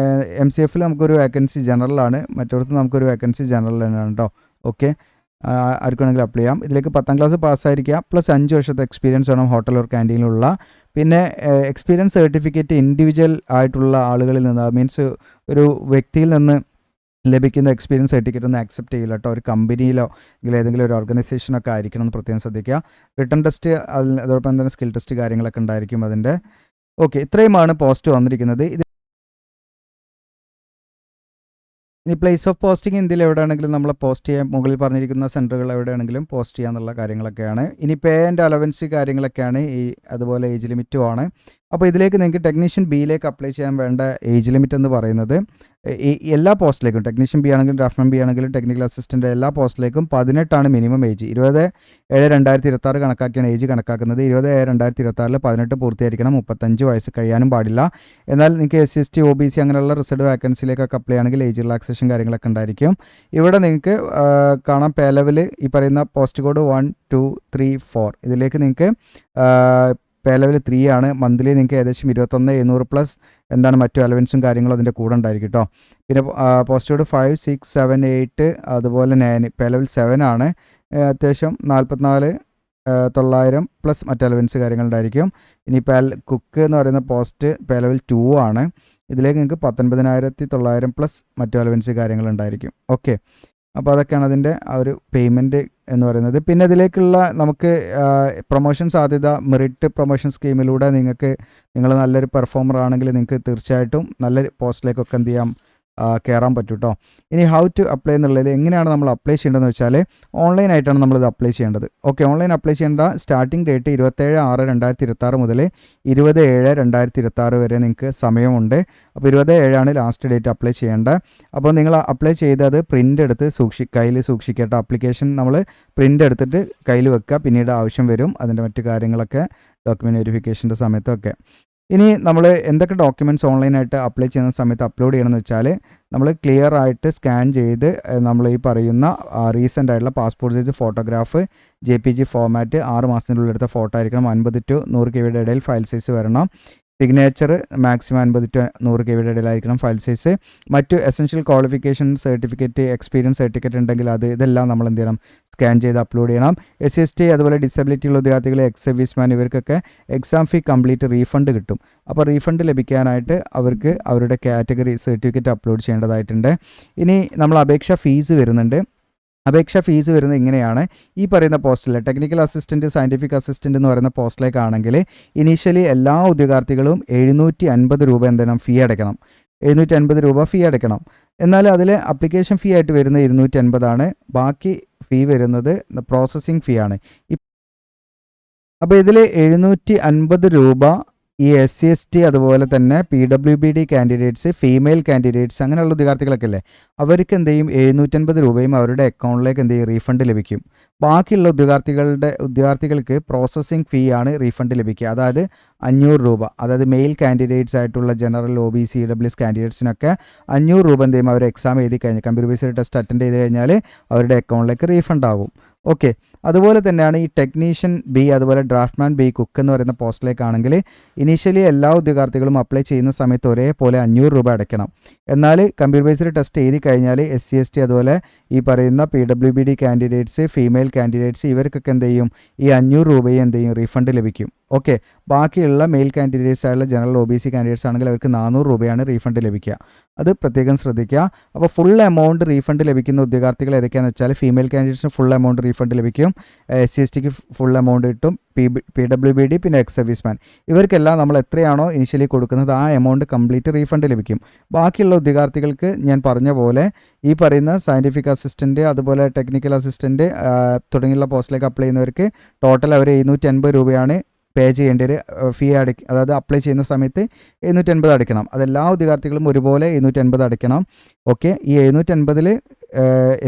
MCFിൽ നമുക്കൊരു വേക്കൻസി ജനറലാണ്, മറ്റൊരുത്ത് നമുക്കൊരു വേക്കൻസി ജനറൽ തന്നെയാണ് കേട്ടോ. ഓക്കെ, ആർക്ക് വേണമെങ്കിലും അപ്ലൈ ചെയ്യാം. ഇതിലേക്ക് 10ാം ക്ലാസ് പാസ്സായിരിക്കുക, പ്ലസ് 5 വർഷത്തെ എക്സ്പീരിയൻസ് വേണം ഹോട്ടൽ ഓർ ക്യാൻറ്റീനിലുള്ള. പിന്നെ എക്സ്പീരിയൻസ് സർട്ടിഫിക്കറ്റ് ഇൻഡിവിജ്വൽ ആയിട്ടുള്ള ആളുകളിൽ നിന്ന്, മീൻസ് ഒരു വ്യക്തിയിൽ നിന്ന് ലഭിക്കുന്ന എക്സ്പീരിയൻസ് സർട്ടിഫിക്കറ്റ് ഒന്നും ആക്സെപ്റ്റ് ചെയ്യില്ല കേട്ടോ. ഒരു കമ്പനിയിലോ അല്ലെങ്കിൽ ഏതെങ്കിലും ഒരു ഓർഗനൈസേഷനൊക്കെ ആയിരിക്കണം എന്ന് പ്രത്യേകം ശ്രദ്ധിക്കുക. റിട്ടേൺ ടെസ്റ്റ് അതോടൊപ്പം തന്നെ സ്കിൽ ടെസ്റ്റ് കാര്യങ്ങളൊക്കെ ഉണ്ടായിരിക്കും അതിൻ്റെ. ഓക്കെ, ഇത്രയുമാണ് പോസ്റ്റ് വന്നിരിക്കുന്നത്. ഇനി പ്ലേസ് ഓഫ് പോസ്റ്റിംഗ് ഇന്ത്യയിൽ എവിടെയാണെങ്കിലും നമ്മൾ പോസ്റ്റ് ചെയ്യാൻ മുകളിൽ പറഞ്ഞിരിക്കുന്ന സെൻറ്ററുകൾ എവിടെയാണെങ്കിലും പോസ്റ്റ് ചെയ്യാന്നുള്ള കാര്യങ്ങളൊക്കെയാണ്. ഇനി പേ ആൻഡ് അലവൻസ് കാര്യങ്ങളൊക്കെയാണ്, അതുപോലെ ഏജ് ലിമിറ്റും ആണ്. അപ്പോൾ ഇതിലേക്ക് നിങ്ങൾക്ക് ടെക്നീഷ്യൻ ബിയിലേക്ക് അപ്ലൈ ചെയ്യാൻ വേണ്ട ഏജ് ലിമിറ്റ് എന്ന് പറയുന്നത് എല്ലാ പോസ്റ്റിലേക്കും, ടെക്നീഷ്യൻ ബി ആണെങ്കിലും ഡ്രാഫ്റ്റ്മാൻ ബി ആണെങ്കിലും ടെക്നിക്കൽ അസിസ്റ്റൻ്റ് എല്ലാ പോസ്റ്റിലേക്കും 18 മിനിമം ഏജ്. 20/7/2026 കണക്കാക്കിയാണ് ഏജ് കണക്കാക്കുന്നത്. 20/7/2026 18 പൂർത്തിയായിരിക്കണം, 35 വയസ്സ് കഴിയാനും പാടില്ല. എന്നാൽ നിങ്ങൾക്ക് SC ST OBC അങ്ങനെയുള്ള റിസർവ്ഡ് വാക്കൻസിയിലേക്കൊക്കെ അപ്ലൈ ആണെങ്കിൽ ഏജ് റിലാക്സേഷൻ കാര്യങ്ങളൊക്കെ ഉണ്ടായിരിക്കും. ഇവിടെ നിങ്ങൾക്ക് കാണാം പേ ലെവൽ ഈ പറയുന്ന പോസ്റ്റ് കോഡ് 1 2 3 4 ഇതിലേക്ക് നിങ്ങൾക്ക് പേ ലെവൽ 3 ആണ്. മന്ത്ലി നിങ്ങൾക്ക് ഏകദേശം 21,700 പ്ലസ് എന്താണ് മറ്റു അലവൻസും കാര്യങ്ങളും അതിൻ്റെ കൂടെ ഉണ്ടായിരിക്കും കേട്ടോ. പിന്നെ പോസ്റ്റ് കോഡ് 5 6 7 8 അതുപോലെ 9 പേ ലെവൽ 7 ആണ്. അത്യാവശ്യം 44,900 പ്ലസ് മറ്റ് അലവൻസ് കാര്യങ്ങളുണ്ടായിരിക്കും. ഇനി കുക്ക് എന്ന് പറയുന്ന പോസ്റ്റ് പേ ലെവൽ 2 ആണ്. ഇതിലേക്ക് നിങ്ങൾക്ക് 19,900 പ്ലസ് മറ്റു അലവൻസ് കാര്യങ്ങളുണ്ടായിരിക്കും. ഓക്കെ, അപ്പോൾ അതൊക്കെയാണ് അതിൻ്റെ ആ ഒരു പേയ്മെൻറ്റ് എന്ന് പറയുന്നത്. പിന്നെ ഇതിലേക്കുള്ള നമുക്ക് പ്രൊമോഷൻ സാധ്യത മെറിറ്റ് പ്രൊമോഷൻ സ്കീമിലൂടെ നിങ്ങൾ നല്ലൊരു പെർഫോമർ ആണെങ്കിൽ നിങ്ങൾക്ക് തീർച്ചയായിട്ടും നല്ല പോസ്റ്റിലേക്കൊക്കെ എന്ത് ചെയ്യാം, കയറാൻ പറ്റും കേട്ടോ. ഇനി ഹൗ ടു അപ്ലൈ എന്നുള്ളത് എങ്ങനെയാണ് നമ്മൾ അപ്ലൈ ചെയ്യേണ്ടതെന്ന് വെച്ചാൽ ഓൺലൈനായിട്ടാണ് നമ്മളിത് അപ്ലൈ ചെയ്യേണ്ടത്. ഓക്കെ, ഓൺലൈൻ അപ്ലൈ ചെയ്യേണ്ട സ്റ്റാർട്ടിംഗ് ഡേറ്റ് 27/6/2026 മുതൽ 20/7/2026 വരെ നിങ്ങൾക്ക് സമയമുണ്ട്. അപ്പോൾ 27 ലാസ്റ്റ് ഡേറ്റ് അപ്ലൈ ചെയ്യേണ്ടത്. അപ്പോൾ നിങ്ങൾ അപ്ലൈ ചെയ്തത് പ്രിൻ്റ് എടുത്ത് കയ്യിൽ സൂക്ഷിക്കട്ടെ. ആപ്ലിക്കേഷൻ നമ്മൾ പ്രിൻ്റ് എടുത്തിട്ട് കയ്യിൽ വെക്കുക, പിന്നീട് ആവശ്യം വരും അതിൻ്റെ മറ്റു കാര്യങ്ങളൊക്കെ ഡോക്യുമെൻറ്റ് വെരിഫിക്കേഷൻ്റെ സമയത്തൊക്കെ. ഇനി നമ്മൾ എന്തൊക്കെ ഡോക്യുമെൻറ്റ്സ് ഓൺലൈനായിട്ട് അപ്ലൈ ചെയ്യുന്ന സമയത്ത് അപ്ലോഡ് ചെയ്യണമെന്ന് വെച്ചാൽ നമ്മൾ ക്ലിയർ ആയിട്ട് സ്കാൻ ചെയ്ത് നമ്മൾ ഈ പറയുന്ന റീസെൻ്റ് ആയിട്ടുള്ള passport size photograph JPG format 6 മാസത്തിനുള്ളിൽ എടുത്ത ഫോട്ടോ ആയിരിക്കണം. 50 to 100 KB ഇടയിൽ ഫയൽ സൈസ് വരണം. സിഗ്നേച്ചർ മാക്സിമം 50 to 100 KB ഇടയിലായിരിക്കണം ഫയൽ സൈസ്. മറ്റു essential qualification certificate, experience certificate ഉണ്ടെങ്കിൽ ഇതെല്ലാം നമ്മൾ എന്ത് ചെയ്യണം, സ്കാൻ ചെയ്ത് അപ്ലോഡ് ചെയ്യണം. SC/ST അതുപോലെ ഡിസബിലിറ്റി ഉള്ള വിദ്യാർത്ഥികൾ, എക്സ് സർവീസ്മാൻ ഇവർക്കൊക്കെ എക്സാം ഫീ കംപ്ലീറ്റ് റീഫണ്ട് കിട്ടും. അപ്പോൾ റീഫണ്ട് ലഭിക്കാനായിട്ട് അവർക്ക് അവരുടെ കാറ്റഗറി സർട്ടിഫിക്കറ്റ് അപ്ലോഡ് ചെയ്യേണ്ടതായിട്ടുണ്ട്. ഇനി നമ്മൾ അപേക്ഷ ഫീസ് വരുന്നുണ്ട്. അപേക്ഷ ഫീസ് വരുന്നത് ഇങ്ങനെയാണ്. ഈ പറയുന്ന പോസ്റ്റിൽ ടെക്നിക്കൽ അസിസ്റ്റൻറ്റ്, സയൻറ്റിഫിക് അസിസ്റ്റൻറ്റ് എന്ന് പറയുന്ന പോസ്റ്റിലേക്കാണെങ്കിൽ ഇനീഷ്യലി എല്ലാ ഉദ്യോഗാർത്ഥികളും 750 രൂപ എന്തെങ്കിലും ഫീ അടയ്ക്കണം. 750 രൂപ ഫീ അടയ്ക്കണം. എന്നാൽ അതിൽ അപ്ലിക്കേഷൻ ഫീ ആയിട്ട് വരുന്നത് 250 ആണ്. ബാക്കി ഫീ വരുന്നത് പ്രോസസ്സിംഗ് ഫീ ആണ്. അപ്പോൾ ഇതിൽ 750 രൂപ ഈ SC/ST അതുപോലെ തന്നെ PWBD കാൻഡിഡേറ്റ്സ്, ഫീമെയിൽ കാൻഡിഡേറ്റ്സ് അങ്ങനെയുള്ള ഉദ്യോഗാർത്ഥികളൊക്കെ അല്ലേ, അവർക്ക് എന്ത് ചെയ്യും, 750 രൂപയും അവരുടെ അക്കൗണ്ടിലേക്ക് എന്ത് ചെയ്യും, റീഫണ്ട് ലഭിക്കും. ബാക്കിയുള്ള ഉദ്യോഗാർത്ഥികൾക്ക് പ്രോസസ്സിംഗ് ഫീ ആണ് റീഫണ്ട് ലഭിക്കുക. അതായത് 500 രൂപ. അതായത് മെയിൽ കാൻഡിഡേറ്റ്സ് ആയിട്ടുള്ള ജനറൽ OBC EWS കാൻഡിഡേറ്റ്സിനൊക്കെ 500 രൂപ എന്ത് ചെയ്യും, അവർ എക്സാം എഴുതി കഴിഞ്ഞാൽ, കമ്പ്യൂട്ടർ ബേസ്ഡ് ടെസ്റ്റ് അറ്റൻഡ് ചെയ്ത് കഴിഞ്ഞാൽ അവരുടെ അക്കൗണ്ടിലേക്ക് റീഫണ്ട് ആകും. ഓക്കെ, അതുപോലെ തന്നെയാണ് ഈ ടെക്നീഷ്യൻ B അതുപോലെ ഡ്രാഫ്റ്റ്മാൻ B കുക്ക് എന്ന് പറയുന്ന പോസ്റ്റിലേക്കാണെങ്കിൽ ഇനീഷ്യലി എല്ലാ ഉദ്യോഗാർത്ഥികളും അപ്ലൈ ചെയ്യുന്ന സമയത്ത് ഒരേപോലെ 500 രൂപ അടയ്ക്കണം. എന്നാൽ കമ്പ്യൂട്ടർ ബേസ്ഡ് ടെസ്റ്റ് എഴുതി കഴിഞ്ഞാൽ SC/ST അതുപോലെ ഈ പറയുന്ന PWBD കാൻഡിഡേറ്റ്സ്, ഫീമെയിൽ കാൻഡിഡേറ്റ്സ് ഇവർക്കൊക്കെ എന്ത് ചെയ്യും, ഈ 500 രൂപയും എന്ത് ചെയ്യും, റീഫണ്ട് ലഭിക്കും. ഓക്കെ, ബാക്കിയുള്ള മെയിൽ കാൻഡിഡേറ്റ്സ് ആയുള്ള ജനറൽ OBC കാൻഡിഡേറ്റ്സ് ആണെങ്കിൽ അവർക്ക് 400 രൂപയാണ് റീഫണ്ട് ലഭിക്കുക. അത് പ്രത്യേകം ശ്രദ്ധിക്കുക. അപ്പോൾ ഫുൾ എമൗണ്ട് റീഫണ്ട് ലഭിക്കുന്ന ഉദ്യോഗാർത്ഥികൾ ഏതൊക്കെയാണെന്ന് വെച്ചാൽ ഫീമെയിൽ കാൻഡിഡേറ്റ്സിന് ഫുൾ എമൗണ്ട് റീഫണ്ട് ലഭിക്കും, SC/STക്ക് ഫുൾ എമൗണ്ട് കിട്ടും, PWBD പിന്നെ എക്സ് സർവീസ്മാൻ ഇവർക്കെല്ലാം നമ്മൾ എത്രയാണോ ഇനിഷ്യലി കൊടുക്കുന്നത് ആ എമൗണ്ട് കംപ്ലീറ്റ് റീഫണ്ട് ലഭിക്കും. ബാക്കിയുള്ള ഉദ്യോഗാർത്ഥികൾക്ക് ഞാൻ പറഞ്ഞ പോലെ ഈ പറയുന്ന സയൻറ്റിഫിക് അസിസ്റ്റൻറ്റ് അതുപോലെ ടെക്നിക്കൽ അസിസ്റ്റൻറ്റ് തുടങ്ങിയുള്ള പോസ്റ്റിലേക്ക് അപ്ലൈ ചെയ്യുന്നവർക്ക് ടോട്ടൽ അവർ 750 രൂപയാണ് പേ ചെയ്യേണ്ട ഒരു ഫീ അതായത് അപ്ലൈ ചെയ്യുന്ന സമയത്ത് 750 അടയ്ക്കണം. അതെല്ലാ ഉദ്യോഗാർത്ഥികളും ഒരുപോലെ 750 അടയ്ക്കണം. ഓക്കെ, ഈ 750-ൽ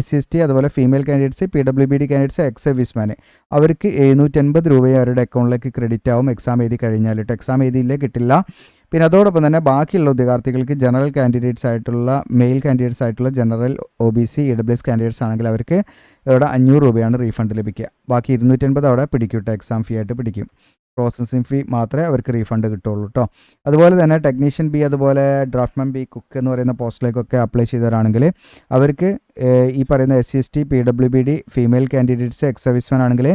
SC/ST അതുപോലെ female candidates, PWBD candidates, ex serviceman അവർക്ക് 750 രൂപയും അവരുടെ അക്കൗണ്ടിലേക്ക് ക്രെഡിറ്റ് ആവും എക്സാം എഴുതി കഴിഞ്ഞാൽ. എക്സാം എഴുതിയില്ലേ കിട്ടില്ല. പിന്നെ അതോടൊപ്പം തന്നെ ബാക്കിയുള്ള ഉദ്യോഗാർത്ഥികൾക്ക് ജനറൽ കാൻഡിഡേറ്റ്സ് ആയിട്ടുള്ള മെയിൽ കാൻഡിഡേറ്റ്സ് ആയിട്ടുള്ള ജനറൽ OBC EWS കാൻഡിഡേറ്റ്സ് ആണെങ്കിൽ അവർക്ക് ഇവിടെ 500 രൂപയാണ് റീഫണ്ട് ലഭിക്കുക. ബാക്കി 250 അവിടെ പിടിക്കും, എക്സാം ഫീ ആയിട്ട് പിടിക്കും. പ്രോസസ്സിംഗ് ഫീ മാത്രമേ അവർക്ക് റീഫണ്ട് കിട്ടുള്ളൂ കേട്ടോ. അതുപോലെ തന്നെ ടെക്നീഷ്യൻ B അതുപോലെ ഡ്രാഫ്റ്റ്മാൻ B കുക്ക് എന്ന് പറയുന്ന പോസ്റ്റിലേക്കൊക്കെ അപ്ലൈ ചെയ്തവരാണെങ്കിൽ അവർക്ക് ഈ പറയുന്ന SC/ST PWBD female candidates, ex serviceman ആണെങ്കിൽ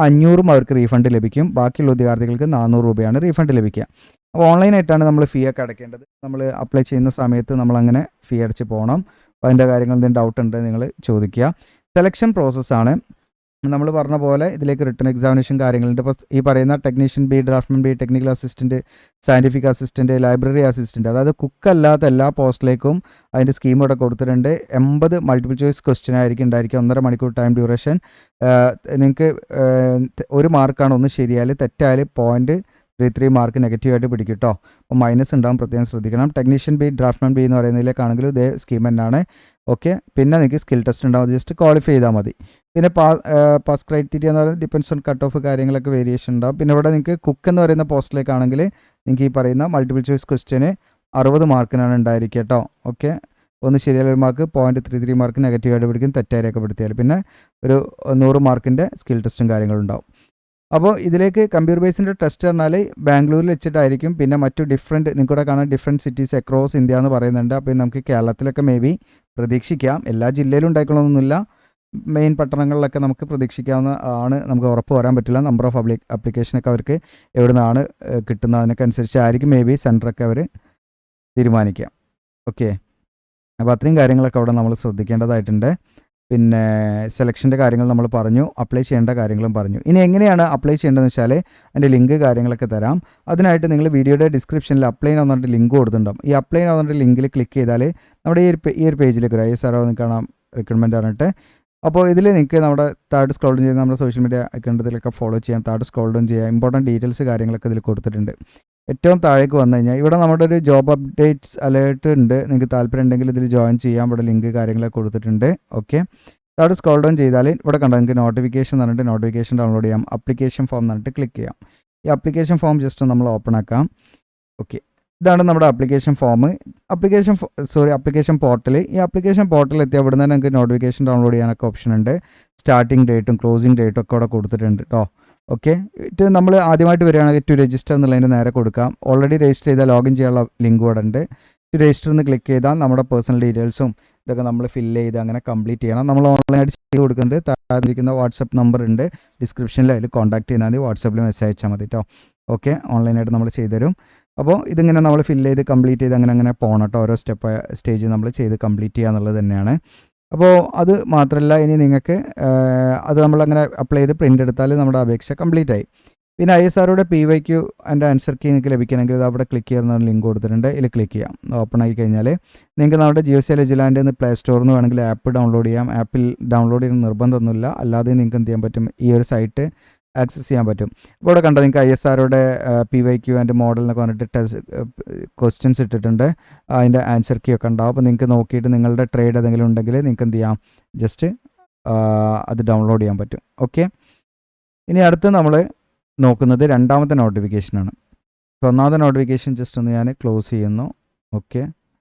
500 അവർക്ക് റീഫണ്ട് ലഭിക്കും. ബാക്കിയുള്ള ഉദ്യോഗാർത്ഥികൾക്ക് 400 രൂപയാണ് റീഫണ്ട് ലഭിക്കുക. അപ്പോൾ ഓൺലൈനായിട്ടാണ് നമ്മൾ ഫീ ഒക്കെ അടയ്ക്കേണ്ടത്. നമ്മൾ അപ്ലൈ ചെയ്യുന്ന സമയത്ത് നമ്മളങ്ങനെ ഫീ അടച്ച് പോകണം. അപ്പോൾ അതിൻ്റെ കാര്യങ്ങൾ എന്തെങ്കിലും ഡൗട്ട് ഉണ്ട് നിങ്ങൾ ചോദിക്കുക. സെലക്ഷൻ പ്രോസസ്സാണ് നമ്മൾ പറഞ്ഞ പോലെ ഇതിലേക്ക് റിട്ടൺ എക്സാമിനേഷൻ കാര്യങ്ങളുണ്ട്. ഇപ്പോൾ ഈ പറയുന്ന technician B, draughtsman B, technical assistant, scientific assistant, library assistant അതായത് കുക്കല്ലാത്ത എല്ലാ പോസ്റ്റിലേക്കും അതിൻ്റെ സ്കീം ഇവിടെ കൊടുത്തിട്ടുണ്ട്. 80 മൾട്ടിപ്പിൾ ചോയ്സ് ക്വസ്റ്റ്യൻ ആയിരിക്കും ഉണ്ടായിരിക്കും. 1.5 മണിക്കൂർ ടൈം ഡ്യൂറേഷൻ. നിങ്ങൾക്ക് 1 മാർക്കാണ് ഒന്ന് ശരിയായാൽ, തെറ്റായാൽ 0.33 മാർക്ക് നെഗറ്റീവായിട്ട് പിടിക്കും കേട്ടോ. അപ്പോൾ മൈനസ് ഉണ്ടാകും, പ്രത്യേകം ശ്രദ്ധിക്കണം. ടെക്നീഷ്യൻ B, ഡ്രാഫ്റ്റ്മാൻ B എന്ന് പറയുന്നതിലേക്കാണെങ്കിലും ഇതേ സ്കീം തന്നെയാണ്. ഓക്കെ, പിന്നെ നിങ്ങൾക്ക് സ്കിൽ ടെസ്റ്റ് ഉണ്ടാവും, ജസ്റ്റ് ക്വാളിഫൈ ചെയ്താൽ മതി. പിന്നെ പാസ് ക്രൈറ്റീരിയ എന്ന് പറയുന്നത് ഡിപ്പെൻസ് ഓൺ കട്ട് ഓഫ് കാര്യങ്ങളൊക്കെ വേരിയേഷൻ ഉണ്ടാവും. പിന്നെ ഇവിടെ നിങ്ങൾക്ക് കുക്ക് എന്ന് പറയുന്ന പോസ്റ്റിലേക്കാണെങ്കിൽ നിങ്ങൾക്ക് ഈ പറയുന്ന മൾട്ടിപ്പിൾ ചോയ്സ് ക്വസ്റ്റ്യന് 60 മാർക്കിനാണ് ഉണ്ടായിരിക്കുക കേട്ടോ. ഓക്കെ, ഒന്ന് ശരിയായ മാർക്ക് 0.33 മാർക്ക് നെഗറ്റീവായിട്ട് പിടിക്കും, തെറ്റായി രേഖപ്പെടുത്തിയാൽ. പിന്നെ ഒരു 100 മാർക്കിൻ്റെ സ്കിൽ ടെസ്റ്റും കാര്യങ്ങളുണ്ടാവും. അപ്പോൾ ഇതിലേക്ക് കമ്പ്യൂട്ടർ ബേസിൻ്റെ ടെസ്റ്റ് പറഞ്ഞാൽ ബാംഗ്ലൂരിൽ വെച്ചിട്ടായിരിക്കും. പിന്നെ മറ്റു നിങ്ങൾക്കൂടെ കാണാൻ ഡിഫറെൻറ്റ് സിറ്റീസ് അക്രോസ് ഇന്ത്യ എന്ന് പറയുന്നുണ്ട്. അപ്പോൾ നമുക്ക് കേരളത്തിലൊക്കെ മേ ബി പ്രതീക്ഷിക്കാം. എല്ലാ ജില്ലയിലും ഉണ്ടായിക്കൊള്ളണമെന്നില്ല, മെയിൻ പട്ടണങ്ങളിലൊക്കെ നമുക്ക് പ്രതീക്ഷിക്കാവുന്ന ആണ്. നമുക്ക് ഉറപ്പ് പറയാൻ പറ്റില്ല. നമ്പർ ഓഫ് അപ്ലിക്കേഷനൊക്കെ അവർക്ക് എവിടെ നിന്നാണ് കിട്ടുന്നതിനൊക്കെ അനുസരിച്ചായിരിക്കും മേ ബി സെൻറ്ററൊക്കെ അവർ തീരുമാനിക്കാം. ഓക്കെ, അപ്പോൾ അത്രയും കാര്യങ്ങളൊക്കെ അവിടെ നമ്മൾ ശ്രദ്ധിക്കേണ്ടതായിട്ടുണ്ട്. പിന്നെ സെലക്ഷൻ്റെ കാര്യങ്ങൾ നമ്മൾ പറഞ്ഞു, അപ്ലൈ ചെയ്യേണ്ട കാര്യങ്ങളും പറഞ്ഞു. ഇനി എങ്ങനെയാണ് അപ്ലൈ ചെയ്യേണ്ടതെന്ന് വെച്ചാൽ അതിൻ്റെ ലിങ്ക് കാര്യങ്ങളൊക്കെ തരാം. അതിനായിട്ട് നിങ്ങൾ വീഡിയോയുടെ ഡിസ്ക്രിപ്ഷനിൽ അപ്ലൈ എന്ന് പറഞ്ഞിട്ട് ലിങ്ക് കൊടുത്തിട്ടുണ്ടാവും. ഈ അപ്ലൈ എന്ന് പറഞ്ഞിട്ട് ലിങ്കിൽ ക്ലിക്ക് ചെയ്താൽ നമ്മുടെ ഈ ഒരു പേജിലേക്ക് വരും. ISRO കാണാം, റിക്രൂട്ട്മെൻറ്റ് പറഞ്ഞിട്ട്. അപ്പോൾ ഇതിൽ നിങ്ങൾക്ക് നമ്മുടെ താഴെ സ്ക്രോൾ ചെയ്ത് നമ്മുടെ സോഷ്യൽ മീഡിയ അക്കൗണ്ടത്തിലൊക്കെ ഫോളോ ചെയ്യാം, താഴെ സ്ക്രോൾ ഡൗൺ ചെയ്യാം. ഇമ്പോർട്ടൻറ്റ് ഡീറ്റെയിൽസ് കാര്യങ്ങളൊക്കെ ഇതിൽ കൊടുത്തിട്ടുണ്ട്. ഏറ്റവും താഴേക്ക് വന്നു കഴിഞ്ഞാൽ ഇവിടെ നമ്മുടെ ഒരു ജോബ് അപ്ഡേറ്റ്സ് അലേർട്ട് ഉണ്ട്. നിങ്ങൾക്ക് താല്പര്യം ഉണ്ടെങ്കിൽ ഇതിൽ ജോയിൻ ചെയ്യാം. ഇവിടെ ലിങ്ക് കാര്യങ്ങളൊക്കെ കൊടുത്തിട്ടുണ്ട്. ഓക്കെ, താഴെ സ്ക്രോൾ ഡൗൺ ചെയ്താൽ ഇവിടെ കണ്ടോ നിങ്ങൾക്ക് നോട്ടിഫിക്കേഷൻ എന്ന് പറഞ്ഞിട്ട് നോട്ടിഫിക്കേഷൻ ഡൗൺലോഡ് ചെയ്യാം. അപ്ലിക്കേഷൻ ഫോം എന്ന് പറഞ്ഞിട്ട് ക്ലിക്ക് ചെയ്യാം. ഈ അപ്ലിക്കേഷൻ ഫോം ജസ്റ്റ് നമ്മൾ ഓപ്പൺ ആക്കാം. ഓക്കെ, ഇതാണ് നമ്മുടെ അപ്ലിക്കേഷൻ ഫോം. Application portal. ഈ അപ്ലിക്കേഷൻ പോർട്ടൽ എത്തിയാൽ ഇവിടെ നിന്ന് നിങ്ങൾക്ക് നോട്ടിഫിക്കേഷൻ ഡൗൺലോഡ് ചെയ്യാനൊക്കെ ഓപ്ഷൻ ഉണ്ട്. സ്റ്റാർട്ടിംഗ് ഡേറ്റും ക്ലോസിംഗ് ഡേറ്റും ഒക്കെ ഇവിടെ കൊടുത്തിട്ടുണ്ട് കേട്ടോ. ഓക്കെ, ഇത് നമ്മൾ ആദ്യമായിട്ട് വരികയാണെങ്കിൽ ടു രജിസ്റ്റർ എന്നുള്ളതിൻ്റെ നേരെ കൊടുക്കാം. ഓൾറെഡി രജിസ്റ്റർ ചെയ്താൽ ലോഗിൻ ചെയ്യാനുള്ള ലിങ്ക് ഇവിടെ ഉണ്ട്. ടു രജിസ്റ്റർ എന്ന് ക്ലിക്ക് ചെയ്താൽ നമ്മുടെ പേഴ്സണൽ ഡീറ്റെയിൽസും ഇതൊക്കെ നമ്മൾ ഫില്ല് ചെയ്ത് അങ്ങനെ കംപ്ലീറ്റ് ചെയ്യണം. നമ്മൾ ഓൺലൈനായിട്ട് ചെയ്ത് കൊടുക്കുന്നുണ്ട്. താഴെയിരിക്കുന്ന വാട്സപ്പ് നമ്പർ ഉണ്ട് ഡിസ്ക്രിപ്ഷനിൽ, അതിൽ കോൺടാക്ട് ചെയ്താൽ മതി. വാട്സപ്പിൽ മെസ്സേജ് അയച്ചാൽ മതി കേട്ടോ. ഓക്കെ, ഓൺലൈനായിട്ട് നമ്മൾ ചെയ്തുതരും. അപ്പോൾ ഇതിങ്ങനെ നമ്മൾ ഫില്ല് ചെയ്ത് കംപ്ലീറ്റ് ചെയ്ത് അങ്ങനെ പോകണം കേട്ടോ. ഓരോ സ്റ്റേജ് നമ്മൾ ചെയ്ത് കംപ്ലീറ്റ് ചെയ്യുക എന്നുള്ളത് തന്നെയാണ്. അപ്പോൾ അത് മാത്രമല്ല, ഇനി നിങ്ങൾക്ക് അത് നമ്മളങ്ങനെ അപ്ലൈ ചെയ്ത് പ്രിൻ്റ് എടുത്താൽ നമ്മുടെ അപേക്ഷ കംപ്ലീറ്റ് ആയി. പിന്നെ ISROയുടെ PYQ അതിൻ്റെ ആൻസർ കീ നിങ്ങൾക്ക് ലഭിക്കണമെങ്കിൽ ഇത് അവിടെ ക്ലിക്ക് ചെയ്യുന്ന ലിങ്ക് കൊടുത്തിട്ടുണ്ട്. ഇതിൽ ക്ലിക്ക് ചെയ്യാം. ഓപ്പൺ ആയി കഴിഞ്ഞാൽ നിങ്ങൾക്ക് നമ്മുടെ GeoCell വിജിലാൻഡ് എന്ന് പ്ലേ സ്റ്റോറിൽ നിന്ന് വേണമെങ്കിൽ ആപ്പ് ഡൗൺലോഡ് ചെയ്യാം. ആപ്പിൽ ഡൗൺലോഡ് ചെയ്യുന്ന നിർബന്ധമൊന്നുമില്ല, അല്ലാതെ നിങ്ങൾക്ക് എന്ത് ചെയ്യാൻ പറ്റും, ഈ ഒരു സൈറ്റ് ആക്സസ് ചെയ്യാൻ പറ്റും. ഇപ്പോൾ ഇവിടെ കണ്ടോ നിങ്ങൾക്ക് ISROയുടെ PYQ ആൻഡ് മോഡൽ എന്നൊക്കെ പറഞ്ഞിട്ട് ക്വസ്റ്റ്യൻസ് ഇട്ടിട്ടുണ്ട്. അതിൻ്റെ ആൻസർ കീ ഒക്കെ ഉണ്ടാവും. അപ്പോൾ നിങ്ങൾക്ക് നോക്കിയിട്ട് നിങ്ങളുടെ ട്രേഡ് ഏതെങ്കിലും ഉണ്ടെങ്കിൽ നിങ്ങൾക്ക് എന്ത് ചെയ്യാം, ജസ്റ്റ് അത് ഡൗൺലോഡ് ചെയ്യാൻ പറ്റും. ഓക്കെ, ഇനി അടുത്ത് നമ്മൾ നോക്കുന്നത് രണ്ടാമത്തെ നോട്ടിഫിക്കേഷനാണ്. ഒന്നാമത്തെ നോട്ടിഫിക്കേഷൻ ജസ്റ്റ് ഒന്ന് ഞാൻ ക്ലോസ് ചെയ്യുന്നു. ഓക്കെ,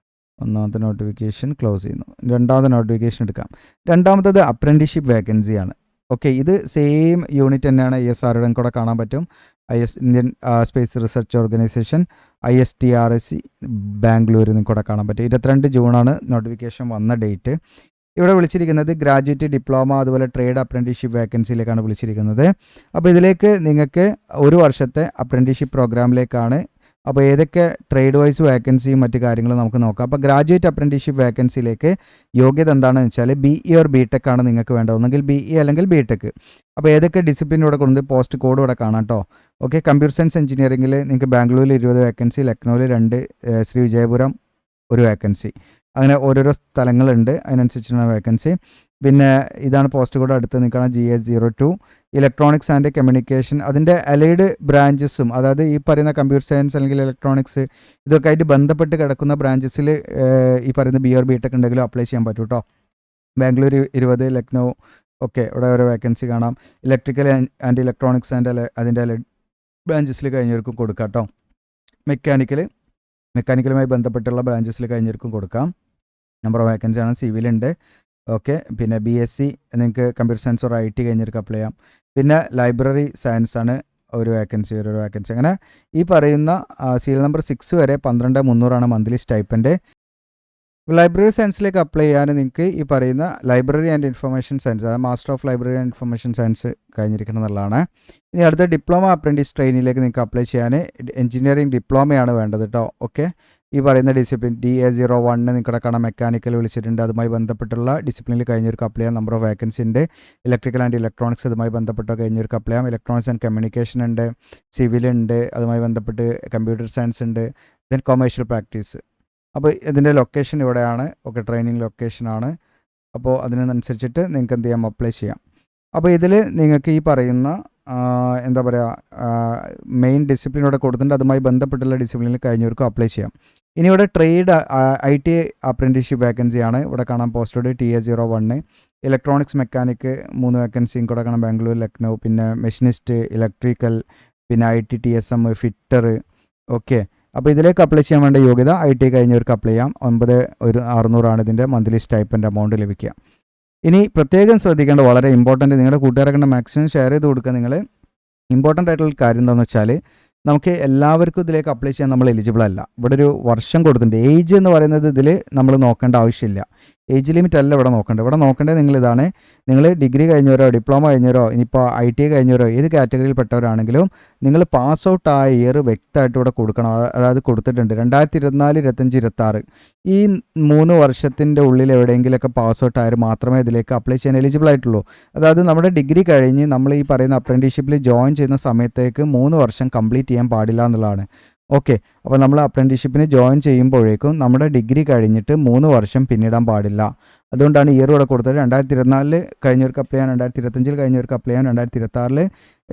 ഒന്നാമത്തെ നോട്ടിഫിക്കേഷൻ ക്ലോസ് ചെയ്യുന്നു. രണ്ടാമത്തെ നോട്ടിഫിക്കേഷൻ എടുക്കാം. രണ്ടാമത്തേത് അപ്രൻറ്റീസ്ഷിപ്പ് വേക്കൻസിയാണ്. ഓക്കെ, ഇത് സെയിം യൂണിറ്റ് തന്നെയാണ്. ISROയുടെ കൂടെ കാണാൻ പറ്റും. Indian space research organisation, ISTRC ബാംഗ്ലൂരിൽ നിന്ന് കൂടെ കാണാൻ പറ്റും. 22 ജൂണാണ് നോട്ടിഫിക്കേഷൻ വന്ന ഡേറ്റ്. ഇവിടെ വിളിച്ചിരിക്കുന്നത് ഗ്രാജുവേറ്റ്, ഡിപ്ലോമ, അതുപോലെ ട്രേഡ് അപ്രൻറ്റീസ്ഷിപ്പ് വേക്കൻസിയിലേക്കാണ് വിളിച്ചിരിക്കുന്നത്. അപ്പോൾ ഇതിലേക്ക് നിങ്ങൾക്ക് ഒരു വർഷത്തെ അപ്രൻറ്റീസ്ഷിപ്പ് പ്രോഗ്രാമിലേക്കാണ്. അപ്പോൾ ഏതൊക്കെ ട്രേഡ് വൈസ് വേക്കൻസിയും മറ്റു കാര്യങ്ങളും നമുക്ക് നോക്കാം. അപ്പോൾ ഗ്രാജുവേറ്റ് അപ്രൻറ്റീസ്ഷിപ്പ് വേക്കൻസിയിലേക്ക് യോഗ്യത എന്താണെന്ന് വെച്ചാൽ BE ഓർ BTech ആണ് നിങ്ങൾക്ക് വേണ്ടത്. ഒന്നെങ്കിൽ BE അല്ലെങ്കിൽ BTech. അപ്പോൾ ഏതൊക്കെ ഡിസിപ്ലിൻ ഇവിടെ കൊണ്ട് പോസ്റ്റ് കോഡ് ഇവിടെ കാണാം കേട്ടോ. ഓക്കെ, കമ്പ്യൂട്ടർ സയൻസ് എഞ്ചിനീയറിംഗിൽ നിങ്ങൾക്ക് ബാംഗ്ലൂരിൽ 20 വേക്കൻസി, ലക്നൌവിൽ 2, ശ്രീ വിജയപുരം 1 വേക്കൻസി. അങ്ങനെ ഓരോരോ സ്ഥലങ്ങളുണ്ട്, അതിനനുസരിച്ചുള്ള വേക്കൻസി. പിന്നെ ഇതാണ് പോസ്റ്റ് കോഡ് അടുത്ത് നിൽക്കുന്ന GS02. ഇലക്ട്രോണിക്സ് ആൻഡ് കമ്മ്യൂണിക്കേഷൻ, അതിൻ്റെ അലൈഡ് ബ്രാഞ്ചസും, അതായത് ഈ പറയുന്ന കമ്പ്യൂട്ടർ സയൻസ് അല്ലെങ്കിൽ ഇലക്ട്രോണിക്സ് ഇതൊക്കെ ആയിട്ട് ബന്ധപ്പെട്ട് കിടക്കുന്ന ബ്രാഞ്ചസിൽ ഈ പറയുന്ന BE ഓർ BTech ഉണ്ടെങ്കിലും അപ്ലൈ ചെയ്യാൻ പറ്റും കേട്ടോ. ബാംഗ്ലൂർ 20, ലക്നൗ ഓക്കെ, ഇവിടെ ഓരോ വേക്കൻസി കാണാം. ഇലക്ട്രിക്കൽ ആൻഡ് ഇലക്ട്രോണിക്സ് ആൻഡ് അതിൻ്റെ അലൈഡ് ബ്രാഞ്ചസിൽ കഴിഞ്ഞവർക്കും കൊടുക്കാം കേട്ടോ. മെക്കാനിക്കലുമായി ബന്ധപ്പെട്ടുള്ള ബ്രാഞ്ചസിൽ കഴിഞ്ഞവർക്കും കൊടുക്കാം. നമ്പർ ഓഫ് വേക്കൻസിയാണ്. സിവിലുണ്ട്. ഓക്കെ, പിന്നെ BSc നിങ്ങൾക്ക് കമ്പ്യൂട്ടർ സയൻസ് ഓർ IT കഴിഞ്ഞവർക്ക് അപ്ലൈ ചെയ്യാം. പിന്നെ ലൈബ്രറി സയൻസ് ആണ് ഒരു വേക്കൻസി. അങ്ങനെ ഈ പറയുന്ന സീരിയൽ നമ്പർ 6 വരെ 12,300 മന്ത്ലി സ്റ്റൈപ്പൻഡ്. ലൈബ്രറി സയൻസിലേക്ക് അപ്ലൈ ചെയ്യാൻ നിങ്ങൾക്ക് ഈ പറയുന്ന ലൈബ്രറി ആൻഡ് ഇൻഫർമേഷൻ സയൻസ്, അതായത് master of library and information science കഴിഞ്ഞിരിക്കണം എന്നുള്ളതാണ്. ഇനി അടുത്ത ഡിപ്ലോമ അപ്രൻറ്റീസ് ട്രെയിനിലേക്ക് നിങ്ങൾക്ക് അപ്ലൈ ചെയ്യാൻ എഞ്ചിനീയറിംഗ് ഡിപ്ലോമയാണ് വേണ്ടത് കേട്ടോ. ഓക്കെ, ഈ പറയുന്ന ഡിസിപ്ലിൻ DA01 നിങ്ങളുടെ കാണാൻ മെക്കാനിക്കൽ വിളിച്ചിട്ടുണ്ട്. അതുമായി ബന്ധപ്പെട്ടുള്ള ഡിസിപ്ലിനിൽ കഴിഞ്ഞവർക്ക് അപ്ലൈ ചെയ്യാം. നമ്പർ ഓഫ് വേക്കൻസി ഉണ്ട്. ഇലക്ട്രിക്കൽ ആൻഡ് ഇലക്ട്രോണിക്സ് അതുമായി ബന്ധപ്പെട്ട് കഴിഞ്ഞവർക്ക് അപ്ലൈ ചെയ്യാം. ഇലക്ട്രോണിക്സ് ആൻഡ് കമ്മ്യൂണിക്കേഷൻ ഉണ്ട്, സിവിൽ ഉണ്ട്, അതുമായി ബന്ധപ്പെട്ട് കമ്പ്യൂട്ടർ സയൻസ് ഉണ്ട്, ദെൻ കൊമേഴ്ഷ്യൽ പ്രാക്ടീസ്. അപ്പോൾ ഇതിൻ്റെ ലൊക്കേഷൻ ഇവിടെയാണ്. ഓക്കെ, ട്രെയിനിങ് ലൊക്കേഷനാണ്. അപ്പോൾ അതിനനുസരിച്ചിട്ട് നിങ്ങൾക്ക് എന്ത് ചെയ്യാം, അപ്ലൈ ചെയ്യാം. അപ്പോൾ ഇതിൽ നിങ്ങൾക്ക് ഈ പറയുന്ന എന്താ പറയുക മെയിൻ ഡിസിപ്ലിൻ ഇവിടെ കൊടുത്തിട്ടുണ്ട്. അതുമായി ബന്ധപ്പെട്ടുള്ള ഡിസിപ്ലിനിൽ കഴിഞ്ഞവർക്കും അപ്ലൈ ചെയ്യാം. ഇനി ഇവിടെ ട്രേഡ് IT അപ്രൻറ്റീസ്ഷിപ്പ് വേക്കൻസിയാണ് ഇവിടെ കാണാൻ പോസ്റ്റഡ്. TA01 ഇലക്ട്രോണിക്സ് മെക്കാനിക്ക് 3 വേക്കൻസിയും കൂടെ കാണാം ബാംഗ്ലൂർ, ലക്നൗ. പിന്നെ മെഷീനിസ്റ്റ്, ഇലക്ട്രിക്കൽ, പിന്നെ IT TSM, ഫിറ്റർ. ഓക്കെ, അപ്പോൾ ഇതിലേക്ക് അപ്ലൈ ചെയ്യാൻ വേണ്ട യോഗ്യത IT കഴിഞ്ഞവർക്ക് അപ്ലൈ ചെയ്യാം. 9,600 ഇതിൻ്റെ മന്ത്ലി സ്റ്റൈപ്പൻഡ് എമൗണ്ട് ലഭിക്കുക. ഇനി പ്രത്യേകം ശ്രദ്ധിക്കേണ്ട വളരെ ഇമ്പോർട്ടൻറ്റ്, നിങ്ങളുടെ കൂട്ടുകാരെ മാക്സിമം ഷെയർ ചെയ്ത് കൊടുക്കുക. നിങ്ങൾ ഇമ്പോർട്ടൻ്റ് ആയിട്ടുള്ള കാര്യം എന്താണെന്ന് വെച്ചാൽ നമുക്ക് എല്ലാവർക്കും ഇതിലേക്ക് അപ്ലൈ ചെയ്യാൻ നമ്മൾ എലിജിബിൾ അല്ല. ഇവിടെ ഒരു വർഷം കൊടുത്തിട്ടുണ്ട്. ഏജ് എന്ന് പറയുന്നത് ഇതിൽ നമ്മൾ നോക്കേണ്ട ആവശ്യമില്ല. ഏജ് ലിമിറ്റ് അല്ല ഇവിടെ നോക്കേണ്ടത്. ഇവിടെ നോക്കേണ്ടത് നിങ്ങളിതാണ്, നിങ്ങൾ ഡിഗ്രി കഴിഞ്ഞവരോ ഡിപ്ലോമ കഴിഞ്ഞവരോ ഇനിയിപ്പോൾ ITI കഴിഞ്ഞവരോ ഏത് കാറ്റഗറിയിൽപ്പെട്ടവരാണെങ്കിലും നിങ്ങൾ പാസ് ഔട്ട് ആയ ഇയർ വ്യക്തമായിട്ട് ഇവിടെ കൊടുക്കണം. അതായത് കൊടുത്തിട്ടുണ്ട് 2024, 25, 26 ഈ 3 വർഷത്തിൻ്റെ ഉള്ളിൽ എവിടെയെങ്കിലുമൊക്കെ പാസ് ഔട്ട് ആയാൽ മാത്രമേ ഇതിലേക്ക് അപ്ലൈ ചെയ്യാൻ എലിജിബിൾ ആയിട്ടുള്ളൂ. അതായത് നമ്മുടെ ഡിഗ്രി കഴിഞ്ഞ് നമ്മൾ ഈ പറയുന്ന അപ്രൻറ്റീഷിപ്പിൽ ജോയിൻ ചെയ്യുന്ന സമയത്തേക്ക് 3 വർഷം കംപ്ലീറ്റ് ചെയ്യാൻ പാടില്ല എന്നുള്ളതാണ്. ഓക്കെ, അപ്പോൾ നമ്മൾ അപ്രൻറ്റീഷിപ്പിന് ജോയിൻ ചെയ്യുമ്പോഴേക്കും നമ്മുടെ ഡിഗ്രി കഴിഞ്ഞിട്ട് 3 വർഷം പിന്നിടാൻ പാടില്ല. അതുകൊണ്ടാണ് ഇയർ ഇവിടെ കൊടുത്തത്. 2024 കഴിഞ്ഞവർക്ക് അപ്ലൈ ചെയ്യാൻ, 2025 കഴിഞ്ഞവർക്ക് അപ്ലൈ ചെയ്യാൻ, 2026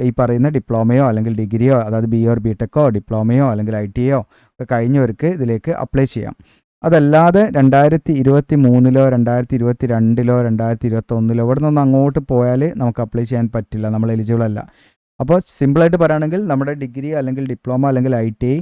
ഈ പറയുന്ന ഡിപ്ലോമയോ അല്ലെങ്കിൽ ഡിഗ്രിയോ അതായത് BA or BTechോ ഡിപ്ലോമയോ അല്ലെങ്കിൽ ITIയോ ഒക്കെ കഴിഞ്ഞവർക്ക് ഇതിലേക്ക് അപ്ലൈ ചെയ്യാം. അതല്ലാതെ 2023 2022 2021 ഇവിടെ നിന്ന് അങ്ങോട്ട് പോയാൽ നമുക്ക് അപ്ലൈ ചെയ്യാൻ പറ്റില്ല, നമ്മൾ എലിജിബിൾ അല്ല. അപ്പോൾ സിമ്പിളായിട്ട് പറയുകയാണെങ്കിൽ നമ്മുടെ ഡിഗ്രി അല്ലെങ്കിൽ ഡിപ്ലോമ അല്ലെങ്കിൽ ITI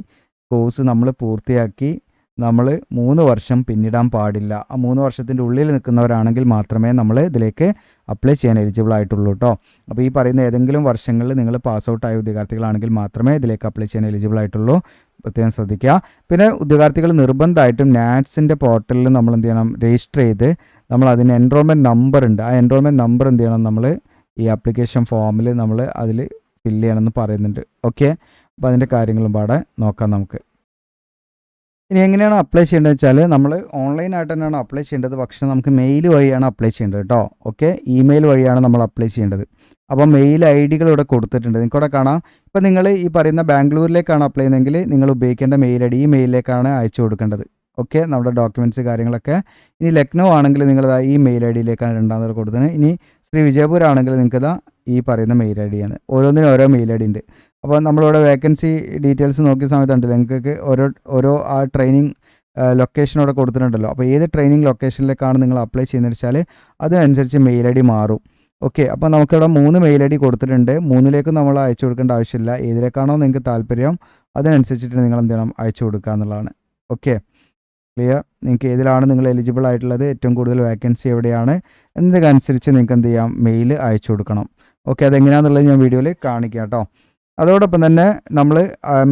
കോഴ്സ് നമ്മൾ പൂർത്തിയാക്കി നമ്മൾ 3 വർഷം പിന്നിടാൻ പാടില്ല. ആ 3 വർഷത്തിൻ്റെ ഉള്ളിൽ നിൽക്കുന്നവരാണെങ്കിൽ മാത്രമേ നമ്മൾ ഇതിലേക്ക് അപ്ലൈ ചെയ്യാൻ എലിജിബിൾ ആയിട്ടുള്ളൂ കേട്ടോ. അപ്പോൾ ഈ പറയുന്ന ഏതെങ്കിലും വർഷങ്ങളിൽ നിങ്ങൾ പാസ് ഔട്ട് ആയ ഉദ്യോഗാർത്ഥികളാണെങ്കിൽ മാത്രമേ ഇതിലേക്ക് അപ്ലൈ ചെയ്യാൻ എലിജിബിൾ ആയിട്ടുള്ളൂ. പ്രത്യേകം ശ്രദ്ധിക്കുക. പിന്നെ ഉദ്യോഗാർത്ഥികൾ നിർബന്ധമായിട്ടും നാറ്റ്സിൻ്റെ പോർട്ടലിൽ നമ്മൾ എന്ത് ചെയ്യണം, രജിസ്റ്റർ ചെയ്ത് നമ്മൾ അതിന് എൻറോൾമെൻറ്റ് നമ്പർ ഉണ്ട്. ആ എൻറോൾമെൻറ്റ് നമ്പർ എന്ത് ചെയ്യണം, നമ്മൾ ഈ ആപ്ലിക്കേഷൻ ഫോമിൽ നമ്മൾ അതിൽ ഫില്ല് ചെയ്യണമെന്ന് പറയുന്നുണ്ട്. ഓക്കെ, അപ്പോൾ അതിൻ്റെ കാര്യങ്ങളും പാടെ നോക്കാം നമുക്ക്. ഇനി എങ്ങനെയാണ് അപ്ലൈ ചെയ്യേണ്ടത് വെച്ചാൽ നമ്മൾ ഓൺലൈനായിട്ട് തന്നെയാണ് അപ്ലൈ ചെയ്യേണ്ടത്. പക്ഷേ നമുക്ക് മെയിൽ വഴിയാണ് അപ്ലൈ ചെയ്യേണ്ടത് കേട്ടോ. ഓക്കെ, ഇമെയിൽ വഴിയാണ് നമ്മൾ അപ്ലൈ ചെയ്യേണ്ടത്. അപ്പോൾ മെയിൽ IDകൾ ഇവിടെ കൊടുത്തിട്ടുണ്ട്, നിങ്ങൾക്കിവിടെ കാണാം. ഇപ്പോൾ നിങ്ങൾ ഈ പറയുന്ന ബാംഗ്ലൂരിലേക്കാണ് അപ്ലൈ ചെയ്യുന്നതെങ്കിൽ നിങ്ങൾ ഉപയോഗിക്കേണ്ട മെയിൽ ID ഈ മെയിലിലേക്കാണ് അയച്ചു കൊടുക്കേണ്ടത്. ഓക്കെ, നമ്മുടെ ഡോക്യുമെൻറ്റ്സ് കാര്യങ്ങളൊക്കെ. ഇനി ലക്നൗ ആണെങ്കിൽ നിങ്ങൾ ഈ മെയിൽ IDയിലേക്കാണ് 2ാമത് കൊടുത്തത്. ഇനി ശ്രീ വിജയപുര ആണെങ്കിൽ നിങ്ങൾക്ക് ഈ പറയുന്ന മെയിൽ ID ആണ്. ഓരോന്നിനും ഓരോ മെയിൽ ID ഉണ്ട്. അപ്പോൾ നമ്മളിവിടെ വേക്കൻസി ഡീറ്റെയിൽസ് നോക്കിയ സമയത്തുണ്ടല്ലോ നിങ്ങൾക്ക് ഓരോ ആ ട്രെയിനിങ് ലൊക്കേഷൻ ഇവിടെ കൊടുത്തിട്ടുണ്ടല്ലോ. അപ്പോൾ ഏത് ട്രെയിനിങ് ലൊക്കേഷനിലേക്കാണ് നിങ്ങൾ അപ്ലൈ ചെയ്യുന്നത് വെച്ചാൽ അതിനനുസരിച്ച് മെയിൽ ID മാറും. ഓക്കെ, അപ്പോൾ നമുക്കിവിടെ 3 മെയിൽ ID കൊടുത്തിട്ടുണ്ട്. 3ലേക്ക് നമ്മൾ അയച്ചു കൊടുക്കേണ്ട ആവശ്യമില്ല. ഏതിലേക്കാണോ നിങ്ങൾക്ക് താല്പര്യം അതിനനുസരിച്ചിട്ട് നിങ്ങൾ എന്ത് ചെയ്യണം, അയച്ചു കൊടുക്കുക എന്നുള്ളതാണ്. Okay, clear. നിങ്ങൾക്ക് ഏതിലാണ് നിങ്ങൾ എലിജിബിൾ ആയിട്ടുള്ളത്, ഏറ്റവും കൂടുതൽ വേക്കൻസി എവിടെയാണ് എന്നതിനനുസരിച്ച് നിങ്ങൾക്ക് എന്ത് ചെയ്യാം, മെയിൽ അയച്ചു കൊടുക്കണം. ഓക്കെ, അതെങ്ങനെയാണെന്നുള്ളത് ഞാൻ വീഡിയോയിൽ കാണിക്കാം കേട്ടോ. അതോടൊപ്പം തന്നെ നമ്മൾ